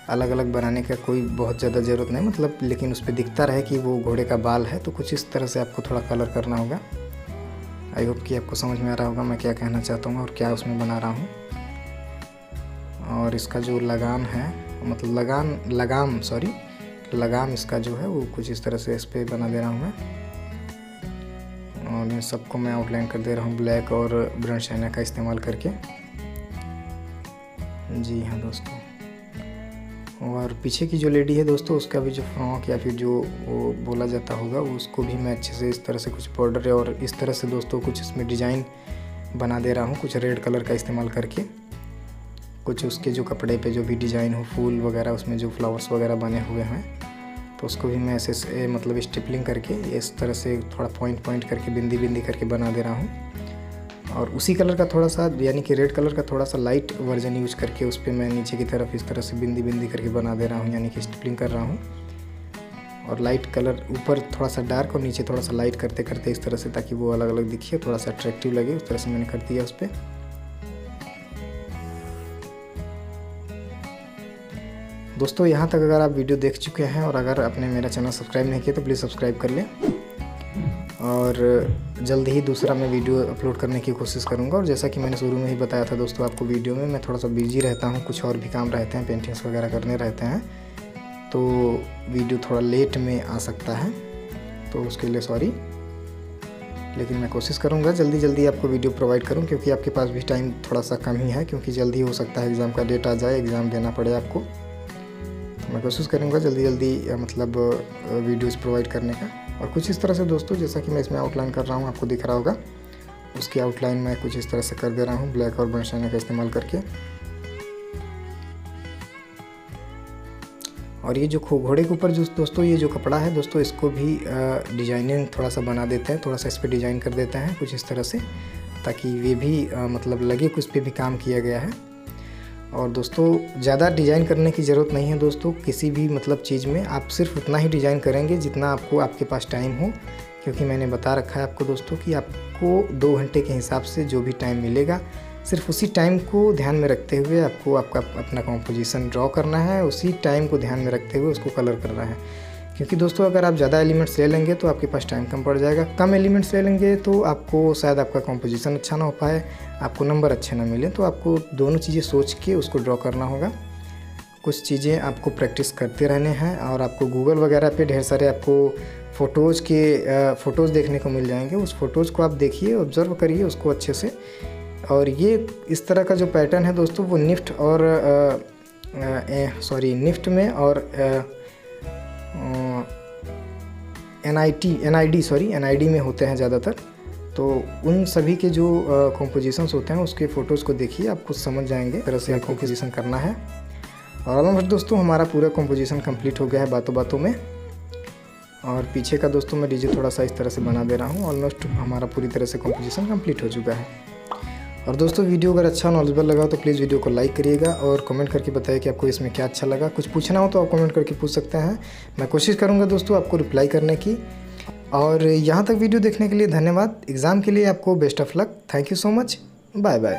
अलग अलग बनाने का कोई बहुत ज़्यादा ज़रूरत नहीं, मतलब लेकिन उस पर दिखता रहे कि वो घोड़े का बाल है। तो कुछ इस तरह से आपको थोड़ा कलर करना होगा। आई होप कि आपको समझ में आ रहा होगा मैं क्या कहना चाहता हूँ और क्या उसमें बना रहा हूँ। और इसका जो लगाम है, मतलब लगाम इसका जो है वो कुछ इस तरह से इस पर बना दे रहा हूँ मैं। और इन सबको मैं आउटलाइन कर दे रहा हूँ ब्लैक और ब्रश शाइनर का इस्तेमाल करके। जी हाँ दोस्तों। और पीछे की जो लेडी है दोस्तों, उसका भी जो फ्रॉक या फिर जो वो बोला जाता होगा उसको भी मैं अच्छे से इस तरह से कुछ बॉर्डर और इस तरह से दोस्तों कुछ इसमें डिज़ाइन बना दे रहा हूँ, कुछ रेड कलर का इस्तेमाल करके। कुछ उसके जो कपड़े पे जो भी डिज़ाइन हो, फूल वगैरह, उसमें जो फ्लावर्स वगैरह बने हुए हैं, तो उसको भी मैं ऐसे मतलब स्टिपलिंग करके इस तरह से थोड़ा पॉइंट करके बिंदी करके बना दे रहा हूँ। और उसी कलर का थोड़ा सा यानी कि रेड कलर का थोड़ा सा लाइट वर्जन यूज करके उस पर मैं नीचे की तरफ इस तरह से बिंदी करके बना दे रहा हूँ, यानी कि स्टिपलिंग कर रहा हूँ। और लाइट कलर ऊपर थोड़ा सा डार्क और नीचे थोड़ा सा लाइट करते इस तरह से, ताकि वो अलग अलग दिखे, थोड़ा सा अट्रैक्टिव लगे, उस तरह से मैंने कर दिया उस पर। दोस्तों यहाँ तक अगर आप वीडियो देख चुके हैं और अगर आपने मेरा चैनल सब्सक्राइब नहीं किया तो प्लीज़ सब्सक्राइब कर लें। और जल्द ही दूसरा मैं वीडियो अपलोड करने की कोशिश करूँगा। और जैसा कि मैंने शुरू में ही बताया था दोस्तों आपको, वीडियो में मैं थोड़ा सा बिजी रहता हूँ, कुछ और भी काम रहते हैं, पेंटिंग्स वगैरह करने रहते हैं, तो वीडियो थोड़ा लेट में आ सकता है, तो उसके लिए सॉरी। लेकिन मैं कोशिश करूँगा जल्दी आपको वीडियो प्रोवाइड करूँ, क्योंकि आपके पास भी टाइम थोड़ा सा कम ही है, क्योंकि जल्दी हो सकता है एग्ज़ाम का डेट आ जाए, एग्ज़ाम देना पड़े आपको। तो मैं कोशिश करूँगा जल्दी मतलब वीडियोस प्रोवाइड करने का। और कुछ इस तरह से दोस्तों, जैसा कि मैं इसमें आउटलाइन कर रहा हूँ, आपको दिख रहा होगा, उसकी आउटलाइन मैं कुछ इस तरह से कर दे रहा हूँ ब्लैक और ब्रश शाइनर का इस्तेमाल करके। और ये जो घोड़े के ऊपर जो दोस्तों ये जो कपड़ा है दोस्तों, इसको भी डिजाइनिंग थोड़ा सा बना देते हैं, थोड़ा सा इस पर डिज़ाइन कर देते हैं कुछ इस तरह से, ताकि ये भी मतलब लगे कि उस पर भी काम किया गया है। और दोस्तों ज़्यादा डिज़ाइन करने की ज़रूरत नहीं है दोस्तों, किसी भी मतलब चीज़ में आप सिर्फ उतना ही डिज़ाइन करेंगे जितना आपको आपके पास टाइम हो, क्योंकि मैंने बता रखा है आपको दोस्तों कि आपको 2 घंटे के हिसाब से जो भी टाइम मिलेगा, सिर्फ उसी टाइम को ध्यान में रखते हुए आपको आपका अपना कॉम्पोजिशन ड्रॉ करना है, उसी टाइम को ध्यान में रखते हुए उसको कलर करना है। क्योंकि दोस्तों अगर आप ज़्यादा एलिमेंट्स ले लेंगे तो आपके पास टाइम कम पड़ जाएगा, कम एलिमेंट्स ले लेंगे तो आपको शायद आपका कॉम्पोजिशन अच्छा ना हो पाए, आपको नंबर अच्छे ना मिले। तो आपको दोनों चीज़ें सोच के उसको ड्रॉ करना होगा। कुछ चीज़ें आपको प्रैक्टिस करते रहने हैं, और आपको गूगल वगैरह पे ढेर सारे आपको फ़ोटोज़ देखने को मिल जाएंगे। उस फ़ोटोज़ को आप देखिए, ऑब्ज़र्व करिए उसको अच्छे से। और ये इस तरह का जो पैटर्न है दोस्तों, वो निफ्ट में और NID में होते हैं ज़्यादातर। तो उन सभी के जो कॉम्पोजिशंस होते हैं उसके फ़ोटोज़ को देखिए, आप कुछ समझ जाएंगे तरह से कॉम्पोजिशन करना है। और ऑलमोस्ट दोस्तों हमारा पूरा कॉम्पोजिशन कंप्लीट हो गया है बातों में। और पीछे का दोस्तों मैं डीजे थोड़ा सा इस तरह से बना दे रहा हूँ। ऑलमोस्ट हमारा पूरी तरह से कंपोजिशन कंप्लीट हो चुका है। और दोस्तों वीडियो अगर अच्छा नॉलेजेबल लगा तो प्लीज़ वीडियो को लाइक करिएगा और कमेंट करके बताइए कि आपको इसमें क्या अच्छा लगा। कुछ पूछना हो तो आप कमेंट करके पूछ सकते हैं, मैं कोशिश करूँगा दोस्तों आपको रिप्लाई करने की। और यहाँ तक वीडियो देखने के लिए धन्यवाद। एग्ज़ाम के लिए आपको best of luck. Thank you so much. Bye bye.